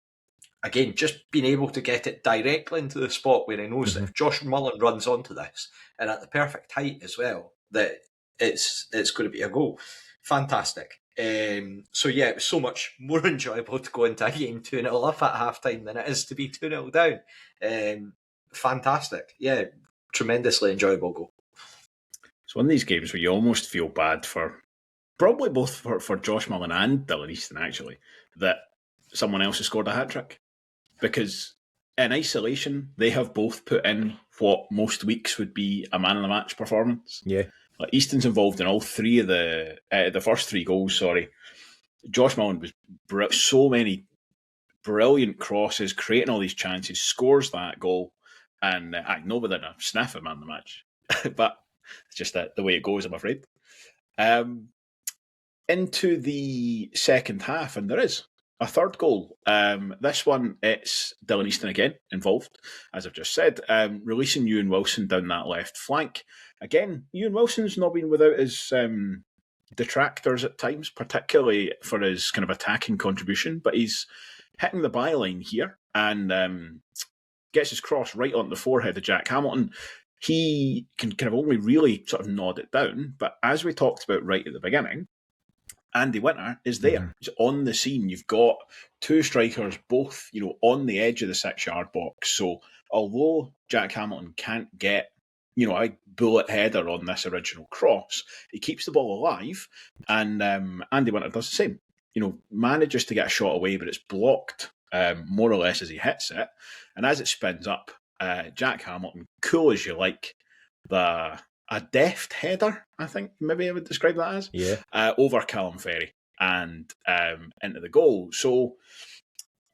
again, just being able to get it directly into the spot where he knows that if Josh Mullen runs onto this, and at the perfect height as well, that it's going to be a goal. Fantastic. So yeah, it was so much more enjoyable to go into a game 2-0 up at half-time than it is to be 2-0 down. Fantastic. Yeah, tremendously enjoyable goal. It's one of these games where you almost feel bad for, probably both for Josh Mullen and Dylan Easton, actually, that someone else has scored a hat-trick. Because in isolation, they have both put in what most weeks would be a man-of-the-match performance. Yeah. Like Easton's involved in all three of the first three goals, sorry. Josh Mullen was so many brilliant crosses, creating all these chances, scores that goal, and no within a sniff of man of the match. But it's just the way it goes, I'm afraid. Into the second half, and there is a third goal. This one, it's Dylan Easton again involved, as I've just said, releasing Ewan Wilson down that left flank. Again, Ewan Wilson's not been without his detractors at times, particularly for his kind of attacking contribution, but he's hitting the byline here and gets his cross right on the forehead of Jack Hamilton. He can kind of only really sort of nod it down, but as we talked about right at the beginning, Andy Winter is there. Mm-hmm. He's on the scene. You've got two strikers, both, on the edge of the 6-yard box. So although Jack Hamilton can't get, a bullet header on this original cross, he keeps the ball alive, and Andy Winter does the same. Manages to get a shot away, but it's blocked more or less as he hits it. And as it spins up, Jack Hamilton, cool as you like, a deft header, I think maybe I would describe that as, over Calum Ferrie and into the goal. So,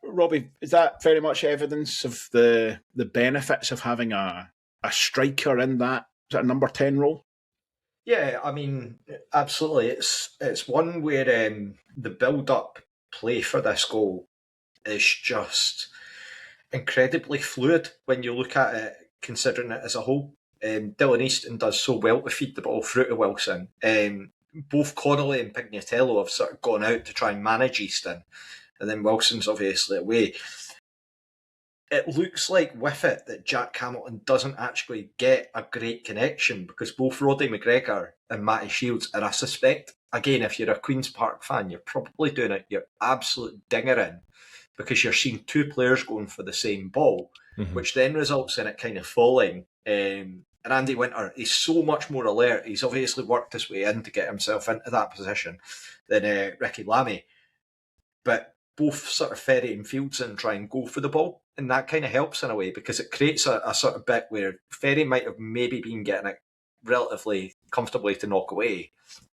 Robbie, is that very much evidence of the benefits of having a striker in that number 10 role? Yeah, I mean, absolutely. It's one where the build-up play for this goal is just incredibly fluid when you look at it, considering it as a whole. Dylan Easton does so well to feed the ball through to Wilson. Both Connolly and Pignatello have sort of gone out to try and manage Easton, and then Wilson's obviously away. It looks like with it that Jack Hamilton doesn't actually get a great connection because both Roddy McGregor and Matty Shields, and I suspect, again, if you're a Queen's Park fan, you're probably doing it your absolute dinger in because you're seeing two players going for the same ball, which then results in it kind of falling. And Andy Winter, he's so much more alert. He's obviously worked his way in to get himself into that position than Ricky Lamie. But both sort of Ferrie and Fieldson try and go for the ball. And that kind of helps in a way because it creates a sort of bit where Ferrie might have maybe been getting it relatively comfortably to knock away.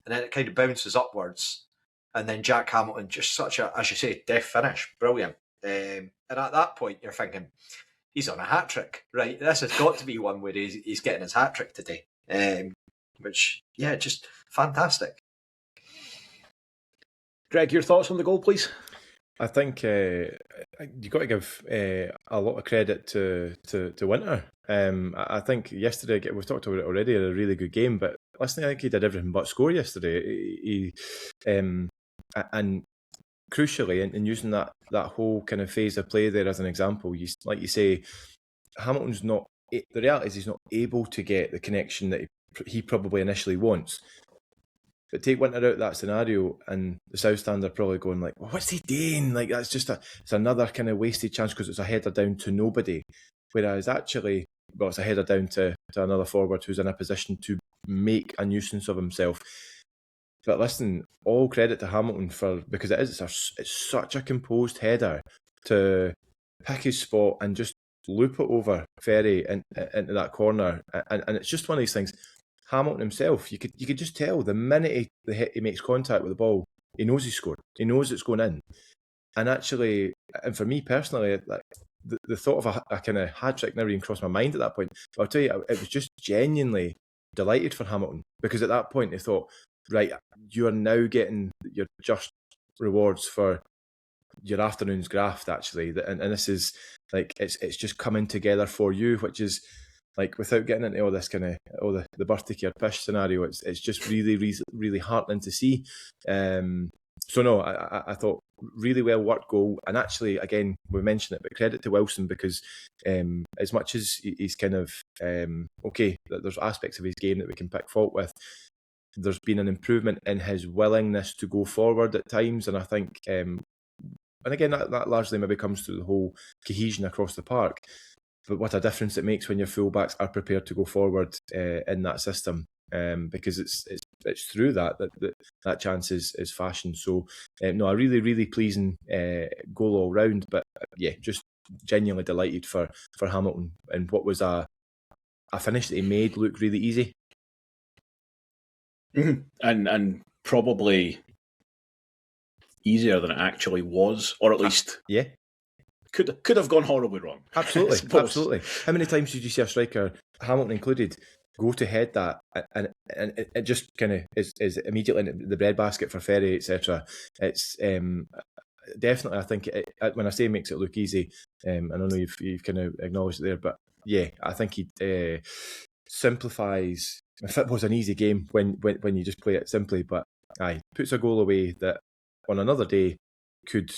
And then it kind of bounces upwards. And then Jack Hamilton, just such a, as you say, deft finish. Brilliant. And at that point, you're thinking, he's on a hat-trick, right? This has got to be one where he's getting his hat-trick today. Which, yeah, just fantastic. Greg, your thoughts on the goal, please? I think you've got to give a lot of credit to Winter. I think yesterday, we've talked about it already, a really good game, but listen, I think he did everything but score yesterday. He and crucially, in using that whole kind of phase of play there as an example, like you say, Hamilton's not, the reality is he's not able to get the connection that he probably initially wants. But take Winter out of that scenario, and the South Stand are probably going like, well, what's he doing? Like, that's just it's another kind of wasted chance because it's a header down to nobody. Whereas actually, it's a header down to another forward who's in a position to make a nuisance of himself. But listen, all credit to Hamilton because it's such a composed header to pick his spot and just loop it over Ferrie into that corner. And it's just one of these things. Hamilton himself, you could just tell the minute he makes contact with the ball, he knows he scored. He knows it's going in. And actually, and for me personally, like the thought of a kind of hat-trick never even crossed my mind at that point. But I'll tell you, it was just genuinely delighted for Hamilton because at that point they thought, right, you are now getting your just rewards for your afternoon's graft, actually. And this is like, it's just coming together for you, which is, like, without getting into all this kind of the birthday care pish scenario, it's just really, really, really heartening to see. So no, I thought really well worked goal. And actually, again, we mentioned it, but credit to Wilson, because as much as he's kind of okay, there's aspects of his game that we can pick fault with, there's been an improvement in his willingness to go forward at times. And I think, and again, that largely maybe comes through the whole cohesion across the park. But what a difference it makes when your fullbacks are prepared to go forward in that system, because it's through that chance is fashioned. So no, a really, really pleasing goal all round. But yeah, just genuinely delighted for Hamilton, and what was a finish that he made look really easy. Mm-hmm. And probably easier than it actually was, or at least yeah, could have gone horribly wrong. Absolutely. How many times did you see a striker, Hamilton included, go to head that, and it just kind of is immediately in the breadbasket for Ferrie, etc. It's definitely, I think, when I say makes it look easy, I know you've kind of acknowledged it there, but yeah, I think he simplifies. If it was an easy game when you just play it simply, but puts a goal away that on another day could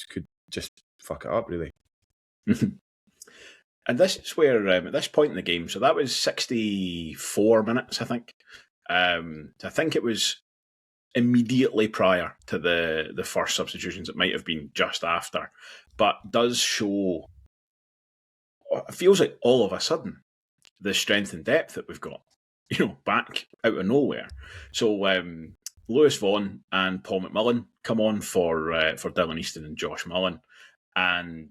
just fuck it up, really. And this is where, at this point in the game, so that was 64 minutes, I think. I think it was immediately prior to the first substitutions. It might have been just after, but does show, it feels like all of a sudden, the strength and depth that we've got, back out of nowhere. So Lewis Vaughan and Paul McMillan come on for Dylan Easton and Josh Mullen, and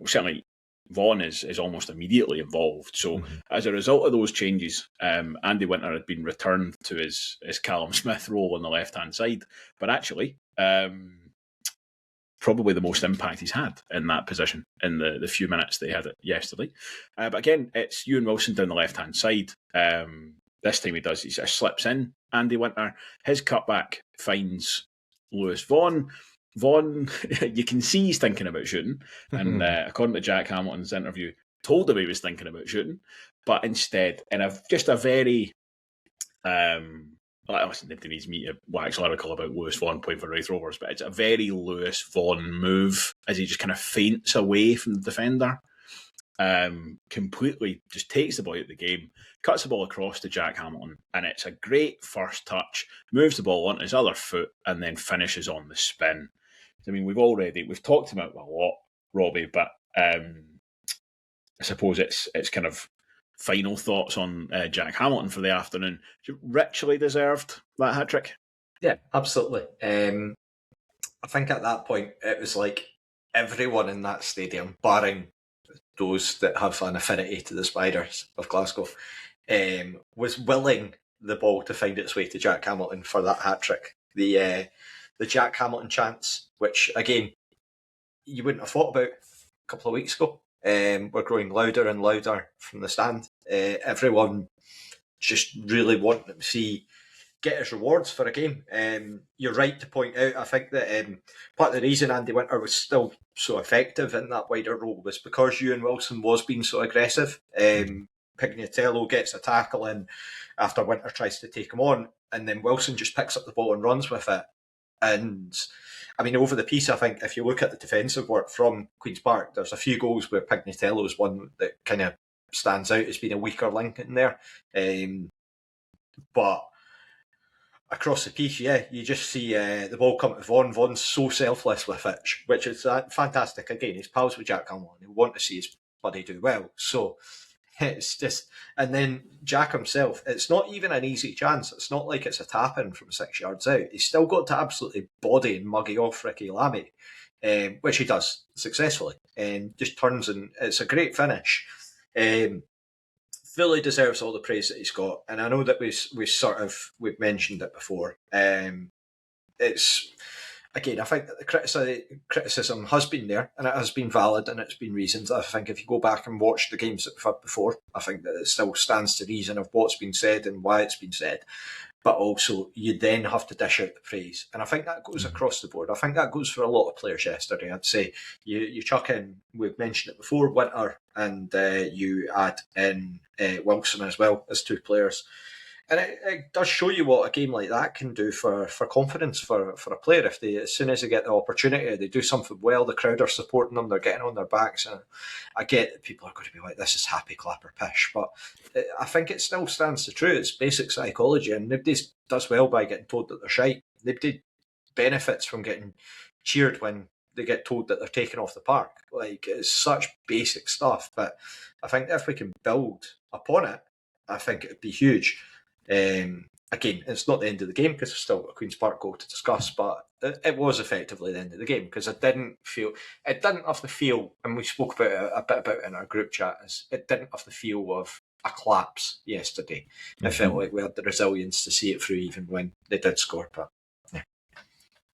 certainly Vaughan is almost immediately involved. So as a result of those changes, Andy Winter had been returned to his Calum Smith role on the left-hand side, but actually probably the most impact he's had in that position in the few minutes they had it yesterday. But again, it's Ewan Wilson down the left-hand side. This time he slips in Andy Winter. His cutback finds Lewis Vaughan. Vaughan, you can see he's thinking about shooting, and according to Jack Hamilton's interview, told him he was thinking about shooting, but instead, in just a very, nobody needs me to wax lyrical about Lewis Vaughan playing for Raith Rovers, but it's a very Lewis Vaughan move as he just kind of feints away from the defender, completely just takes the ball out of the game, cuts the ball across to Jack Hamilton, and it's a great first touch, moves the ball onto his other foot, and then finishes on the spin. I mean, we've talked about it a lot, Robbie, but I suppose it's kind of final thoughts on Jack Hamilton for the afternoon. Richly deserved that hat-trick? Yeah, absolutely. I think at that point, it was like everyone in that stadium, barring those that have an affinity to the Spiders of Glasgow, was willing the ball to find its way to Jack Hamilton for that hat-trick. The Jack Hamilton chants, which, again, you wouldn't have thought about a couple of weeks ago, were growing louder and louder from the stand. Everyone just really wanting to see get his rewards for a game. You're right to point out, I think that part of the reason Andy Winter was still so effective in that wider role was because Ewan Wilson was being so aggressive. Pignatello gets a tackle in after Winter tries to take him on, and then Wilson just picks up the ball and runs with it. And I mean, over the piece, I think if you look at the defensive work from Queen's Park, there's a few goals where Pignatello is one that kind of stands out as being a weaker link in there. But across the piece, yeah, you just see the ball come to Vaughan. Vaughan's so selfless with it, which is fantastic. Again, he's pals with Jack Hamilton. He want to see his buddy do well. So it's just, and then Jack himself, it's not even an easy chance. It's not like it's a tap-in from 6 yards out. He's still got to absolutely body and muggy off Ricky Lamy, which he does successfully, and just turns, and it's a great finish. Fully deserves all the praise that he's got, and I know that we've mentioned it before. It's, again, I think that the criticism has been there, and it has been valid, and it's been reasoned. I think if you go back and watch the games that we've had before, I think that it still stands to reason of what's been said and why it's been said. But also, you then have to dish out the praise. And I think that goes across the board. I think that goes for a lot of players yesterday. I'd say you chuck in, we've mentioned it before, Winter, and you add in Wilson as well as two players. And it does show you what a game like that can do for confidence for a player. If they, as soon as they get the opportunity, they do something well, the crowd are supporting them, they're getting on their backs. And I get that people are going to be like, this is happy clapper pish, but I think it still stands to true. It's basic psychology, and nobody does well by getting told that they're shite. Nobody benefits from getting cheered when they get told that they're taken off the park. Like, it's such basic stuff, but I think if we can build upon it, I think it'd be huge. Again, it's not the end of the game because there's still a Queen's Park goal to discuss, but it was effectively the end of the game because it didn't have the feel, and we spoke about it a bit about it in our group chat, is it didn't have the feel of a collapse yesterday. It felt like we had the resilience to see it through even when they did score. But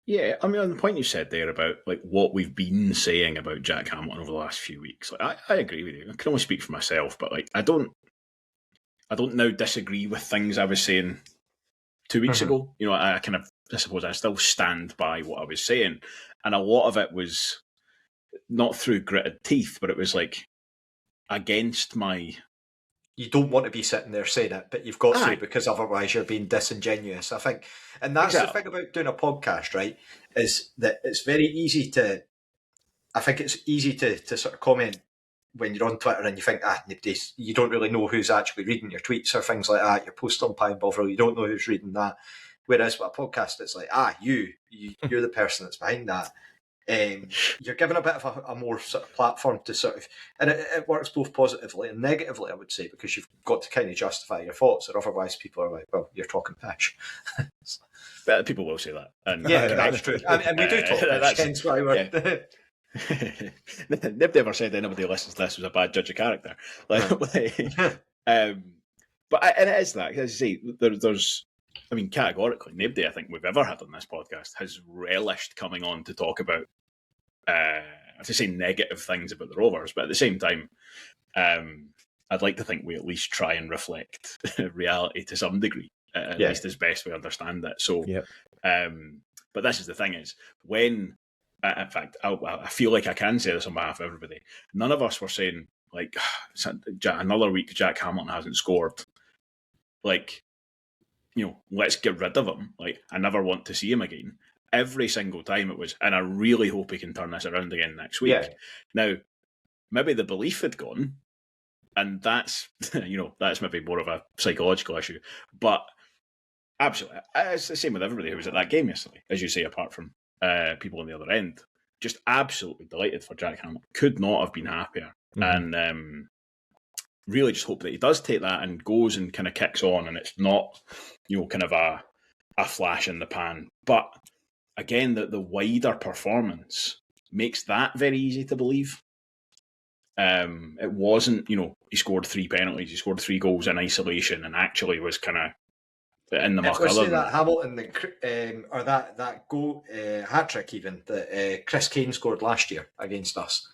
yeah, I mean, on the point you said there about like what we've been saying about Jack Hamilton over the last few weeks, like I agree with you. I can only speak for myself, but like I don't now disagree with things I was saying 2 weeks ago. You know, I suppose I still stand by what I was saying, and a lot of it was not through gritted teeth, but it was like against my. You don't want to be sitting there saying it, but you've got to, because otherwise you're being disingenuous, I think. And that's the thing about doing a podcast, right? Is that it's very easy to. I think it's easy to sort of comment when you're on Twitter and you think, you don't really know who's actually reading your tweets or things like that. You're posting on Pine Bovril, you don't know who's reading that. Whereas with a podcast, it's like, you're the person that's behind that. You're given a bit of a more sort of platform to sort of, and it works both positively and negatively, I would say, because you've got to kind of justify your thoughts, or otherwise people are like, well, you're talking pish. But people will say that. And yeah, that's true. And we do talk pish, hence why we're... Yeah. Nobody ever said anybody listens to this was a bad judge of character. But and it is that, as you say, there's, I mean, categorically, nobody I think we've ever had on this podcast has relished coming on to talk about, to say negative things about the Rovers, but at the same time, I'd like to think we at least try and reflect reality to some degree, at least as best we understand it. So, but this is the thing is, when, in fact, I feel like I can say this on behalf of everybody, none of us were saying, like, another week Jack Hamilton hasn't scored. Like, you know, let's get rid of him. Like, I never want to see him again. Every single time it was, and I really hope he can turn this around again next week. Yeah. Now, maybe the belief had gone, and that's, you know, that's maybe more of a psychological issue. But absolutely, it's the same with everybody who was at that game yesterday, as you say, apart from people on the other end. Just absolutely delighted for Jack Hamilton. Could not have been happier. And really just hope that he does take that and goes and kind of kicks on, and it's not, you know, kind of a flash in the pan. But again, the wider performance makes that very easy to believe. It wasn't, you know, he scored 3 penalties, he scored 3 goals in isolation, and actually was kind of in the muck. I say that Hamilton, or that goal hat trick even that Chris Kane scored last year against us.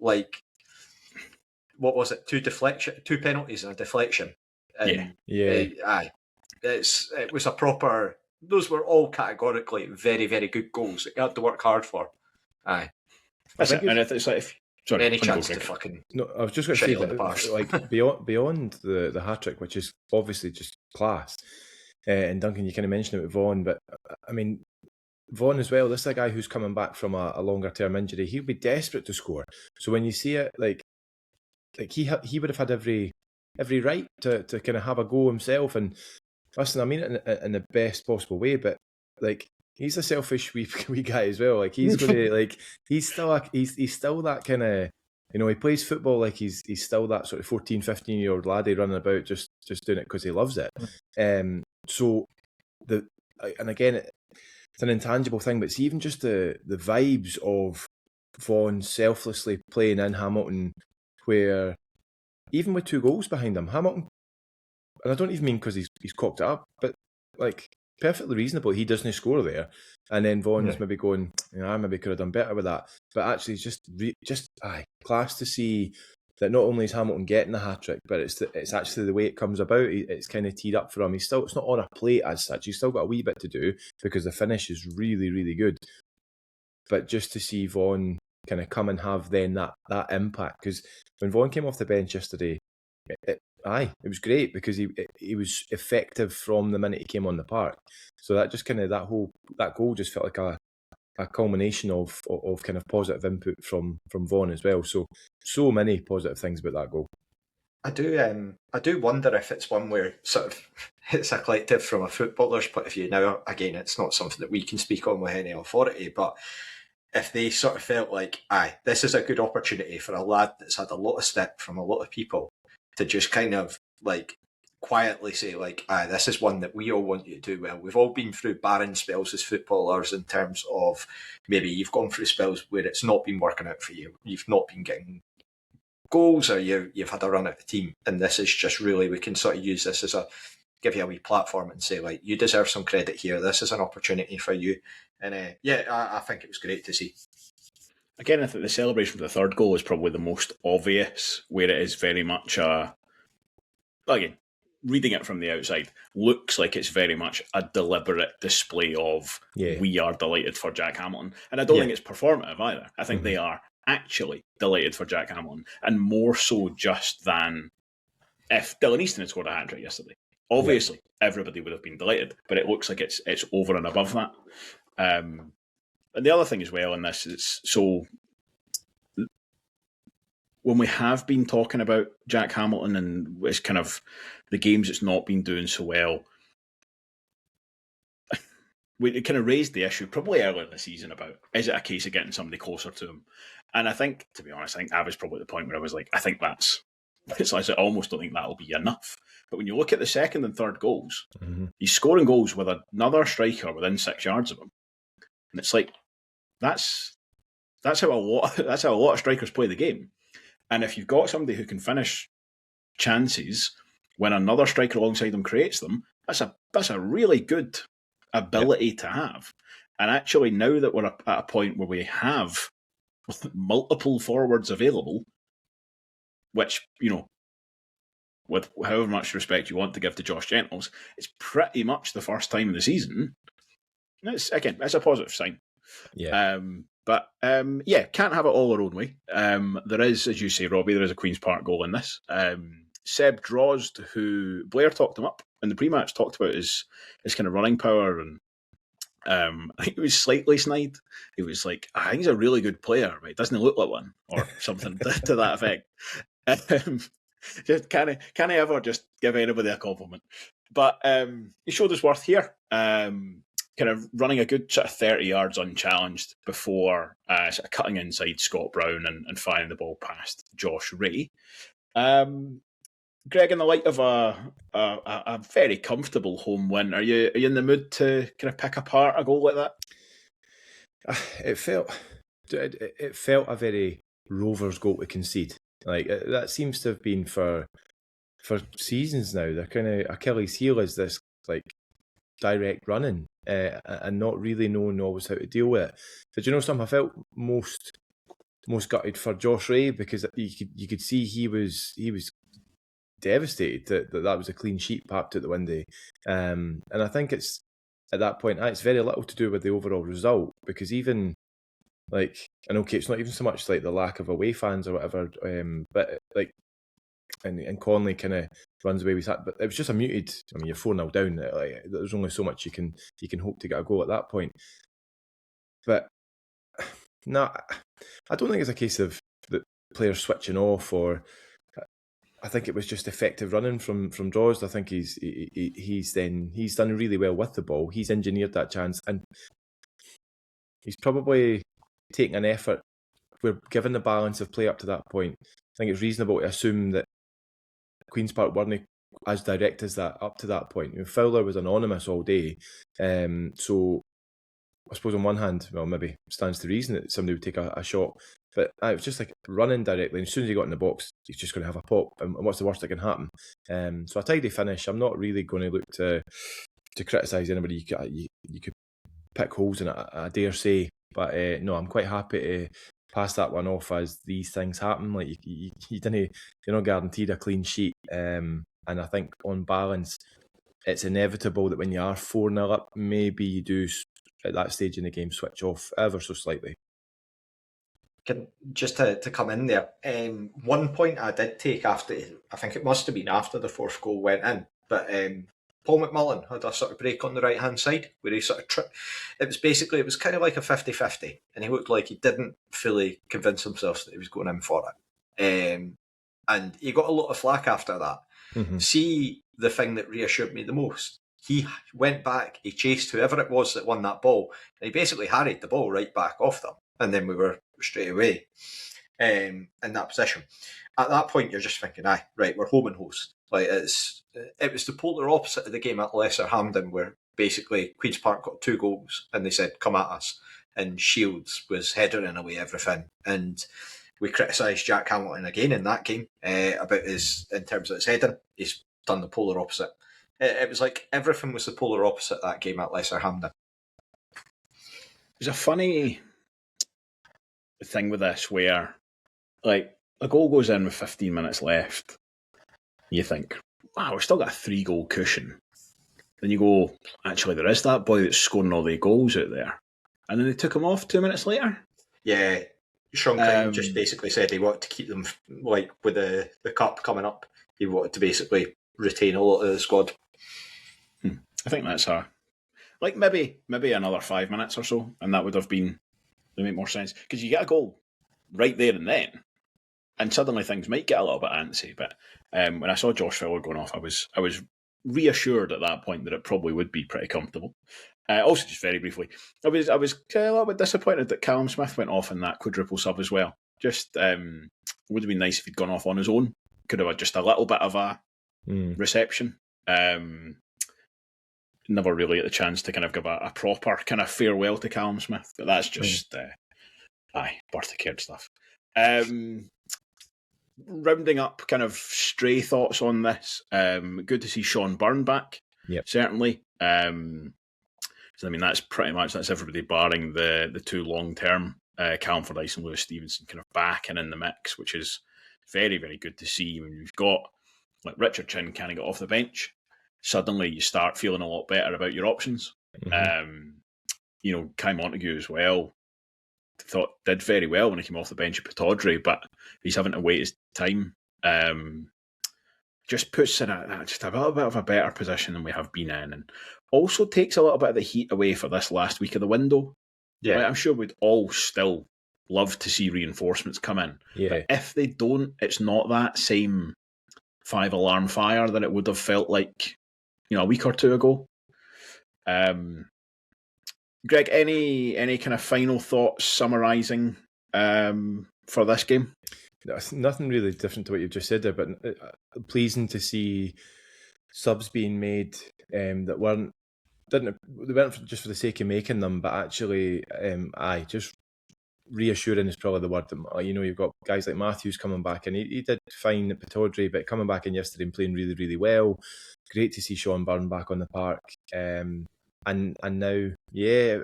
Like, what was it? 2 penalties and a deflection. And, it was a proper. Those were all categorically very, very good goals that you had to work hard for. Aye, that's it. And it's like, sorry, any chance to fucking. No, I was just going to say that, like beyond the hat trick, which is obviously just class. And Duncan, you kind of mentioned about Vaughan, but I mean, Vaughan as well. This is a guy who's coming back from a longer term injury. He'll be desperate to score. So when you see it, like he would have had every right to kind of have a go himself. And listen, I mean it in the best possible way, but like, he's a selfish wee guy as well. Like, he's going to like he's still that kind of, you know, he plays football like he's still that sort of 14, 15-year-old laddie running about just doing it because he loves it. So and again, it's an intangible thing, but it's even just the vibes of Vaughan selflessly playing in Hamilton, where even with 2 goals behind him, Hamilton, and I don't even mean because he's cocked it up, but like, perfectly reasonable, he doesn't score there, and then Vaughan's maybe going, you know, I maybe could have done better with that. But actually, it's just class to see that not only is Hamilton getting the hat trick, but it's actually the way it comes about. It's kind of teed up for him. It's not on a plate as such. He's still got a wee bit to do because the finish is really, really good. But just to see Vaughan kind of come and have then that impact, because when Vaughan came off the bench yesterday, it was great because he was effective from the minute he came on the park. So that just kind of that goal just felt like a culmination of kind of positive input from Vaughan as well. So many positive things about that goal. I do wonder if it's one where sort of it's a collective from a footballer's point of view. Now, again, it's not something that we can speak on with any authority, but if they sort of felt like, this is a good opportunity for a lad that's had a lot of stick from a lot of people to just kind of like quietly say like, this is one that we all want you to do well. We've all been through barren spells as footballers in terms of maybe you've gone through spells where it's not been working out for you. You've not been getting goals or you've had a run at the team. And this is just really, we can sort of use this as give you a wee platform and say like, you deserve some credit here. This is an opportunity for you. And I think it was great to see. Again, I think the celebration for the third goal is probably the most obvious, where it is very much again, reading it from the outside, looks like it's very much a deliberate display of we are delighted for Jack Hamilton. And I don't think it's performative either. I think they are actually delighted for Jack Hamilton, and more so just than if Dylan Easton had scored a hat-trick yesterday. Obviously, everybody would have been delighted, but it looks like it's over and above that. And the other thing as well in this is, so when we have been talking about Jack Hamilton and it's kind of the games it's not been doing so well, we kind of raised the issue probably earlier in the season about, is it a case of getting somebody closer to him? And I think, to be honest, I think I was probably at the point where I was like, I think it's like I almost don't think that'll be enough. But when you look at the second and third goals, he's scoring goals with another striker within 6 yards of him. And it's like, that's how a lot of strikers play the game. And if you've got somebody who can finish chances when another striker alongside them creates them, that's a really good ability to have. And actually, now that we're at a point where we have multiple forwards available, which, you know, with however much respect you want to give to Josh Gentles, it's pretty much the first time in the season. It's a positive sign. Yeah. Can't have it all our own way. There is, as you say, Robbie, there is a Queen's Park goal in this. Seb Drozd, who Blair talked him up in the pre-match, talked about his kind of running power, and I think he was slightly snide. He was like, I think he's a really good player, but he doesn't look like one, or something to that effect. Just can I ever just give anybody a compliment? But he showed his worth here. Kind of running a good sort of 30 yards unchallenged before sort of cutting inside Scott Brown and firing the ball past Josh Ray. Greg, in the light of a very comfortable home win, are you in the mood to kind of pick apart a goal like that? It felt a very Rovers goal to concede. Like that seems to have been for seasons now. Their kind of Achilles heel is this like direct running and not really knowing always how to deal with it. Did you know something? I felt most gutted for Josh Ray because you could see he was devastated that was a clean sheet papped at the window. And I think it's at that point it's very little to do with the overall result, because even like, and okay, it's not even so much like the lack of away fans or whatever, but like, and Conley kind of runs away with that, but it was just a muted. I mean, you're 4-0 down. Like, there's only so much you can hope to get a goal at that point. But no, I don't think it's a case of the players switching off, or I think it was just effective running from Drozd. I think he's done really well with the ball. He's engineered that chance, and he's probably taking an effort. We're given the balance of play up to that point. I think it's reasonable to assume that Queen's Park weren't as direct as that up to that point. Fowler was anonymous all day, so I suppose on one hand, well, maybe stands to reason that somebody would take a shot, but it was just like running directly. And as soon as he got in the box, he's just going to have a pop. And what's the worst that can happen? So a tidy finish. I'm not really going to look to criticise anybody. You could pick holes in it, I dare say, but no, I'm quite happy to pass that one off as these things happen. Like you're not guaranteed a clean sheet, and I think on balance, it's inevitable that when you are 4-0 up, maybe you do at that stage in the game switch off ever so slightly. just to come in there, one point I did take after, I think it must have been after the fourth goal went in, but Paul McMullen had a sort of break on the right hand side where he sort of tripped. It was kind of like a 50-50, and he looked like he didn't fully convince himself that he was going in for it. And he got a lot of flack after that. Mm-hmm. See, the thing that reassured me the most, he went back, he chased whoever it was that won that ball, and he basically harried the ball right back off them, and then we were straight away in that position. At that point, you're just thinking, aye, right, we're home and host. Like it was the polar opposite of the game at Lesser Hampden, where basically Queen's Park got 2 goals, and they said, come at us, and Shields was headering away everything, and we criticised Jack Hamilton again in that game about in terms of his heading. He's done the polar opposite. It was like everything was the polar opposite that game at Lesser Hampden. There's a funny thing with this where, like, a goal goes in with 15 minutes left. You think, wow, we've still got a 3-goal cushion. Then you go, actually, there is that boy that's scoring all the goals out there. And then they took him off 2 minutes later. Yeah, Sean Kite just basically said he wanted to keep them, like, with the cup coming up. He wanted to basically retain a lot of the squad. I think that's maybe another 5 minutes or so, and that would make more sense. Because you get a goal right there and then, and suddenly things might get a little bit antsy. But when I saw Josh Fowler going off, I was reassured at that point that it probably would be pretty comfortable. Also, just very briefly, I was a little bit disappointed that Calum Smith went off in that quadruple sub as well. Just would have been nice if he'd gone off on his own. Could have had just a little bit of a reception. Never really had the chance to kind of give a proper kind of farewell to Calum Smith, but that's just birthday card stuff. Rounding up kind of stray thoughts on this, good to see Sean Byrne back. Yep. Certainly. So, I mean, that's everybody barring the 2 long-term, Callum Ferrie and Lewis Stevenson kind of back and in the mix, which is very, very good to see. When you've got, like, Richard Chin kind of got off the bench, suddenly you start feeling a lot better about your options. Mm-hmm. Kai Montague as well, thought did very well when he came off the bench at Pittodrie, but he's having to wait his time. Just puts in just a little bit of a better position than we have been in, and also takes a little bit of the heat away for this last week of the window. Yeah, I'm sure we'd all still love to see reinforcements come in. Yeah. But if they don't, it's not that same 5-alarm fire that it would have felt like, a week or 2 ago. Greg, any kind of final thoughts summarising for this game? Nothing really different to what you've just said there, but pleasing to see subs being made that weren't just for the sake of making them, but actually, just reassuring is probably the word. That, you've got guys like Matthews coming back, and he did fine at Pittodrie, but coming back in yesterday and playing really, really well. Great to see Sean Byrne back on the park. And now,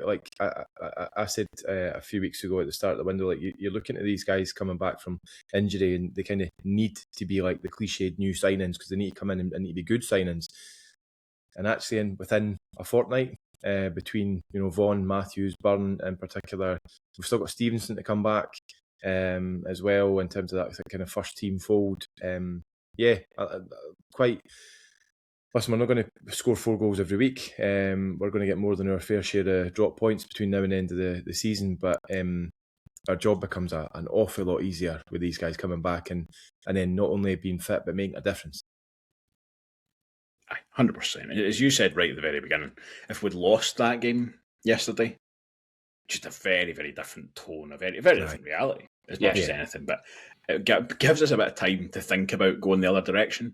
like I said a few weeks ago at the start of the window, like you're looking at these guys coming back from injury, and they kind of need to be like the cliched new signings because they need to come in and need to be good signings. And actually, within a fortnight, between Vaughan, Matthews, Byrne in particular, we've still got Stevenson to come back as well in terms of that kind of first team fold. Quite. Listen, we're not going to score 4 goals every week. We're going to get more than our fair share of drop points between now and the end of the season, but our job becomes an awful lot easier with these guys coming back and then not only being fit but making a difference. 100%. As you said right at the very beginning, if we'd lost that game yesterday, just a very, very different tone, a very, very different reality as much as anything. But it gives us a bit of time to think about going the other direction.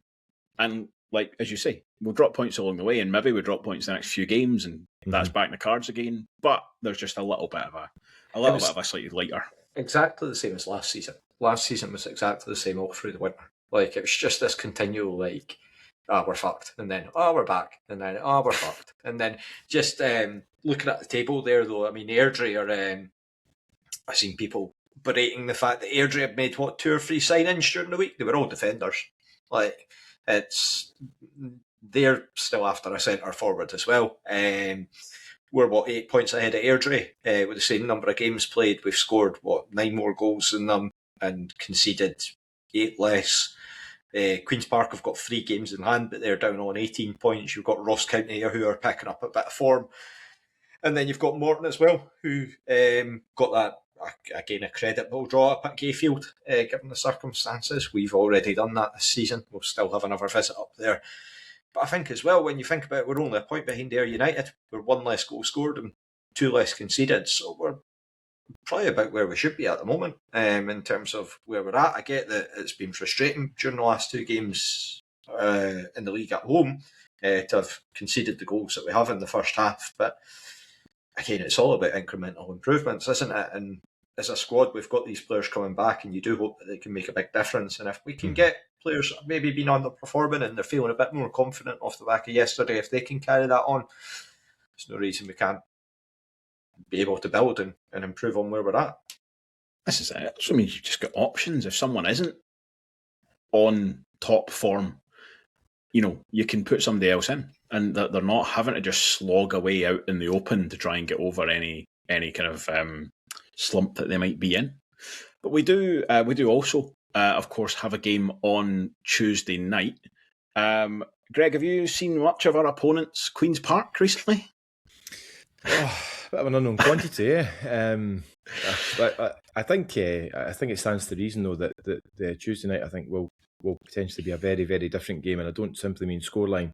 And like, as you say, we'll drop points along the way, and maybe we drop points the next few games, and that's back in the cards again. But there's just a little bit of a slightly lighter. Exactly the same as last season. Last season was exactly the same all through the winter. Like, it was just this continual, like, we're fucked, and then, we're back, and then, we're fucked. And then just looking at the table there, though, I mean, Airdrie I've seen people berating the fact that Airdrie had made, 2 or 3 sign-ins during the week. They were all defenders. Like, they're still after a centre forward as well. we're 8 points ahead of Airdrie with the same number of games played. We've scored 9 more goals than them and conceded 8 less. Queen's Park have got 3 games in hand, but they're down on 18 points. You've got Ross County who are picking up a bit of form, and then you've got Morton as well, who got that, again, a creditable draw up at Gayfield, given the circumstances. We've already done that this season. We'll still have another visit up there. But I think as well, when you think about it, we're only a point behind Ayr United. We're 1 less goal scored and 2 less conceded. So we're probably about where we should be at the moment in terms of where we're at. I get that it's been frustrating during the last 2 games in the league at home to have conceded the goals that we have in the first half. But again, it's all about incremental improvements, isn't it? And as a squad, we've got these players coming back, and you do hope that they can make a big difference. And if we can get players maybe been underperforming and they're feeling a bit more confident off the back of yesterday, if they can carry that on, there's no reason we can't be able to build and improve on where we're at. This is it. So means you've just got options. If someone isn't on top form, you can put somebody else in, and they're not having to just slog away out in the open to try and get over any kind of slump that they might be in. But we do also, of course, have a game on Tuesday night. Greg, have you seen much of our opponents, Queen's Park, recently? Oh, a bit of an unknown quantity, yeah. I think it stands to reason, though, that the Tuesday night, I think, will potentially be a very, very different game, and I don't simply mean scoreline.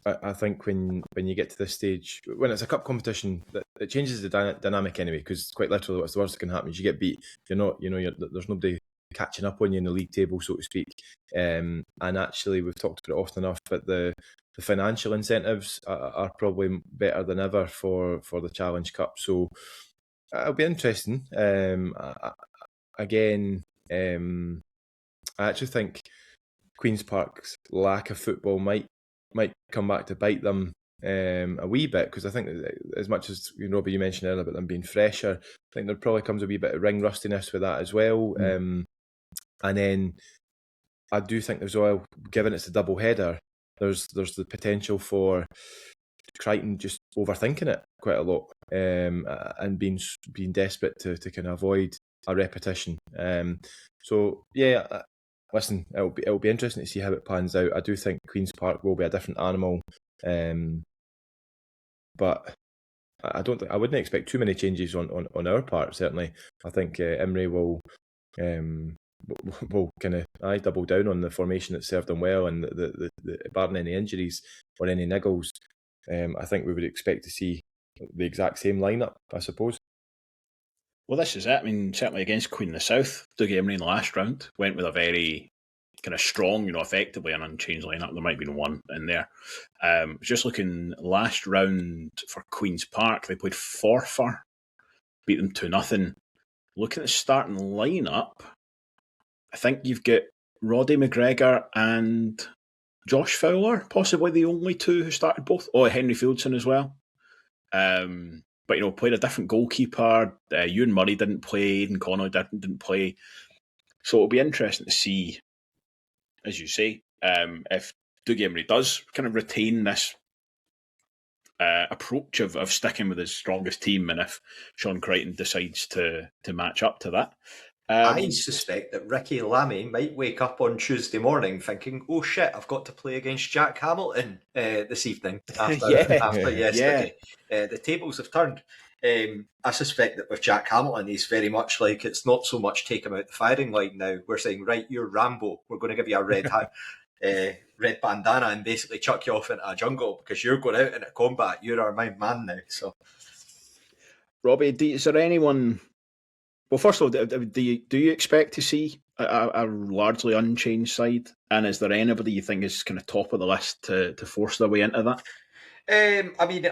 I think when you get to this stage, when it's a cup competition, it changes the dynamic anyway, because quite literally what's the worst that can happen is you get beat. There's nobody catching up on you in the league table, so to speak. And actually, we've talked about it often enough, but the financial incentives are probably better than ever for the Challenge Cup. So it'll be interesting. I actually think Queen's Park's lack of football might come back to bite them a wee bit, because I think that as much as Robbie, you mentioned earlier about them being fresher, I think there probably comes a wee bit of ring rustiness with that as well. And then I do think as well, given it's a double header, there's the potential for Crichton just overthinking it quite a lot and being desperate to kind of avoid a repetition. So yeah. Listen, it'll be interesting to see how it pans out. I do think Queen's Park will be a different animal, but I wouldn't expect too many changes on our part. Certainly, I think Imre will kind of double down on the formation that served them well, and the barring any injuries or any niggles, I think we would expect to see the exact same lineup, I suppose. Well, this is it. I mean, certainly against Queen of the South, Dougie Imrie in the last round went with a very kind of strong, effectively an unchanged lineup. There might have been one in there. Just looking last round for Queen's Park, they played Forfar, beat them 2-0. Looking at the starting lineup, I think you've got Roddy McGregor and Josh Fowler, possibly the only two who started both. Oh, Henry Fieldson as well. But, played a different goalkeeper. Ewan Murray didn't play. Aidan Connolly didn't play. So it'll be interesting to see, as you say, if Dougie Imrie does kind of retain this approach of sticking with his strongest team, and if Sean Crichton decides to match up to that. I suspect that Ricky Lammy might wake up on Tuesday morning thinking, oh shit, I've got to play against Jack Hamilton this evening after yesterday. Yeah. The tables have turned. I suspect that with Jack Hamilton, he's very much like, it's not so much take him out the firing line now. We're saying, right, you're Rambo. We're going to give you a red bandana and basically chuck you off into a jungle because you're going out into combat. You're our main man now. So, Robbie, is there anyone... Well, first of all, do you expect to see a largely unchanged side? And is there anybody you think is kind of top of the list to force their way into that? I mean,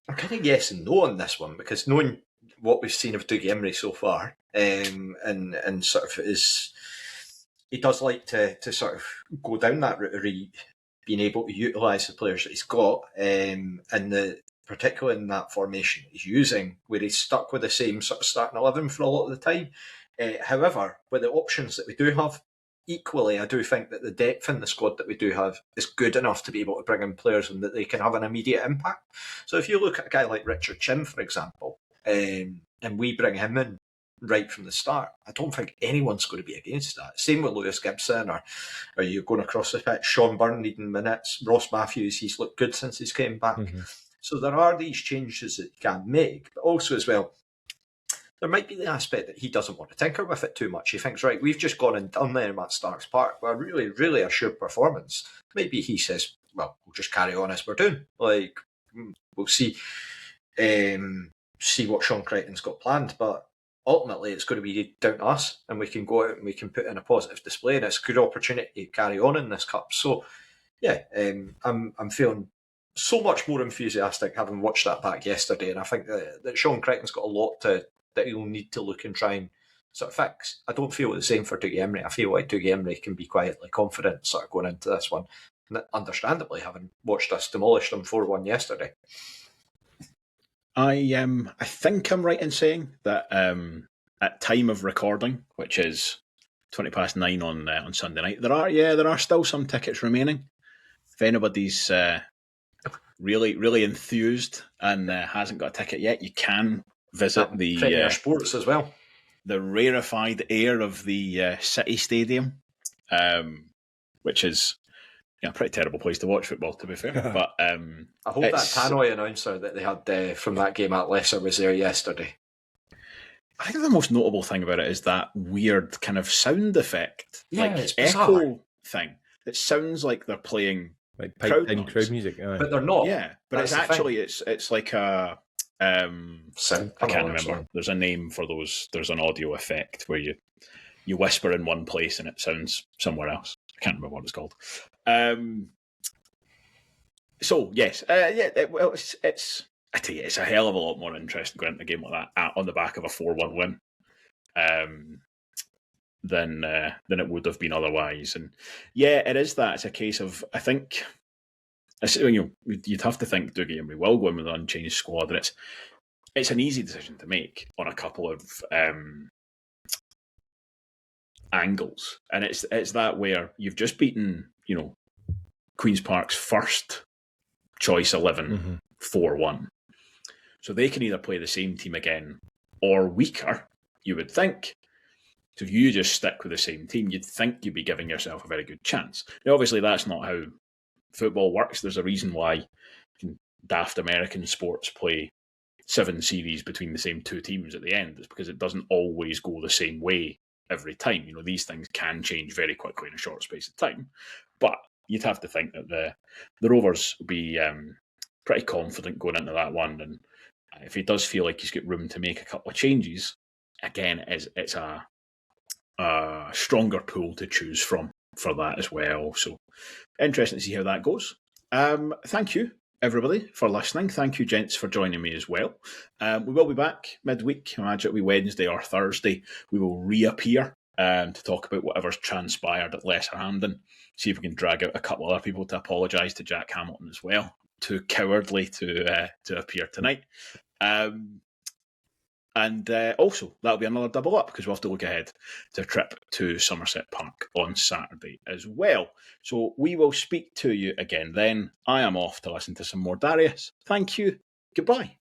I'm kind of yes and no on this one, because knowing what we've seen of Dougie Imrie so far, and sort of he does like to sort of go down that route of being able to utilise the players that he's got, and particularly in that formation he's using, where he's stuck with the same sort of starting 11 for a lot of the time. However, with the options that we do have, equally, I do think that the depth in the squad that we do have is good enough to be able to bring in players and that they can have an immediate impact. So if you look at a guy like Richard Chim, for example, and we bring him in right from the start, I don't think anyone's going to be against that. Same with Lewis Gibson, or you're going across the pitch, Sean Byrne needing minutes, Ross Matthews, he's looked good since he's came back. So there are these changes that you can make, but also as well, there might be the aspect that he doesn't want to tinker with it too much. He thinks, right, we've just gone and done there at Starks Park, but really, really assured performance. Maybe he says, well, we'll just carry on as we're doing. Like, we'll see what Sean Crichton's got planned, but ultimately it's going to be down to us, and we can go out and we can put in a positive display, and it's a good opportunity to carry on in this cup. So, yeah, I'm feeling so much more enthusiastic having watched that back yesterday, and I think that Sean Crichton's got a lot that he'll need to look and try and sort of fix. I don't feel the same for Dougie Emery. I feel like Dougie Emery can be quietly confident sort of going into this one, understandably, having watched us demolish them 4-1 yesterday. I think I'm right in saying that at time of recording, which is 9:20 on Sunday night, there are still some tickets remaining. If anybody's really, really enthused and hasn't got a ticket yet, you can visit the Premier Sports as well. The rarefied air of the City Stadium, which is a pretty terrible place to watch football, to be fair. But I hope that Tannoy announcer that they had from that game at Leicester was there yesterday. I think the most notable thing about it is that weird kind of sound effect, it's echo bizarre thing. It sounds like they're playing like crowd music, but they're not. Yeah, but That's it's actually it's like a sound. I can't remember. There's a name for those. There's an audio effect where you whisper in one place and it sounds somewhere else. I can't remember what it's called. So yes, it's I tell you, it's a hell of a lot more interesting going into a game like that on the back of a 4-1 win, than it would have been otherwise. And yeah, it is that. It's a case of, I think, you'd have to think Dougie Emery will go in with an unchanged squad, and it's an easy decision to make on a couple of angles, and it's that where you've just beaten Queen's Park's first choice 11 4-1, so they can either play the same team again or weaker, you would think. So if you just stick with the same team, you'd think you'd be giving yourself a very good chance. Now, obviously, that's not how football works. There's a reason why daft American sports play 7 series between the same 2 teams at the end. It's because it doesn't always go the same way every time. These things can change very quickly in a short space of time. But you'd have to think that the Rovers will be pretty confident going into that one. And if he does feel like he's got room to make a couple of changes, again, it's a stronger pool to choose from for that as well. So interesting to see how that goes. Thank you, everybody, for listening. Thank you, gents, for joining me as well. We will be back midweek. I imagine it'll be Wednesday or Thursday. We will reappear to talk about whatever's transpired at Lesser Hampden. See if we can drag out a couple of other people to apologise to Jack Hamilton as well. Too cowardly to appear tonight. And also, that'll be another double up because we'll have to look ahead to a trip to Somerset Park on Saturday as well. So we will speak to you again then. I am off to listen to some more Darius. Thank you. Goodbye.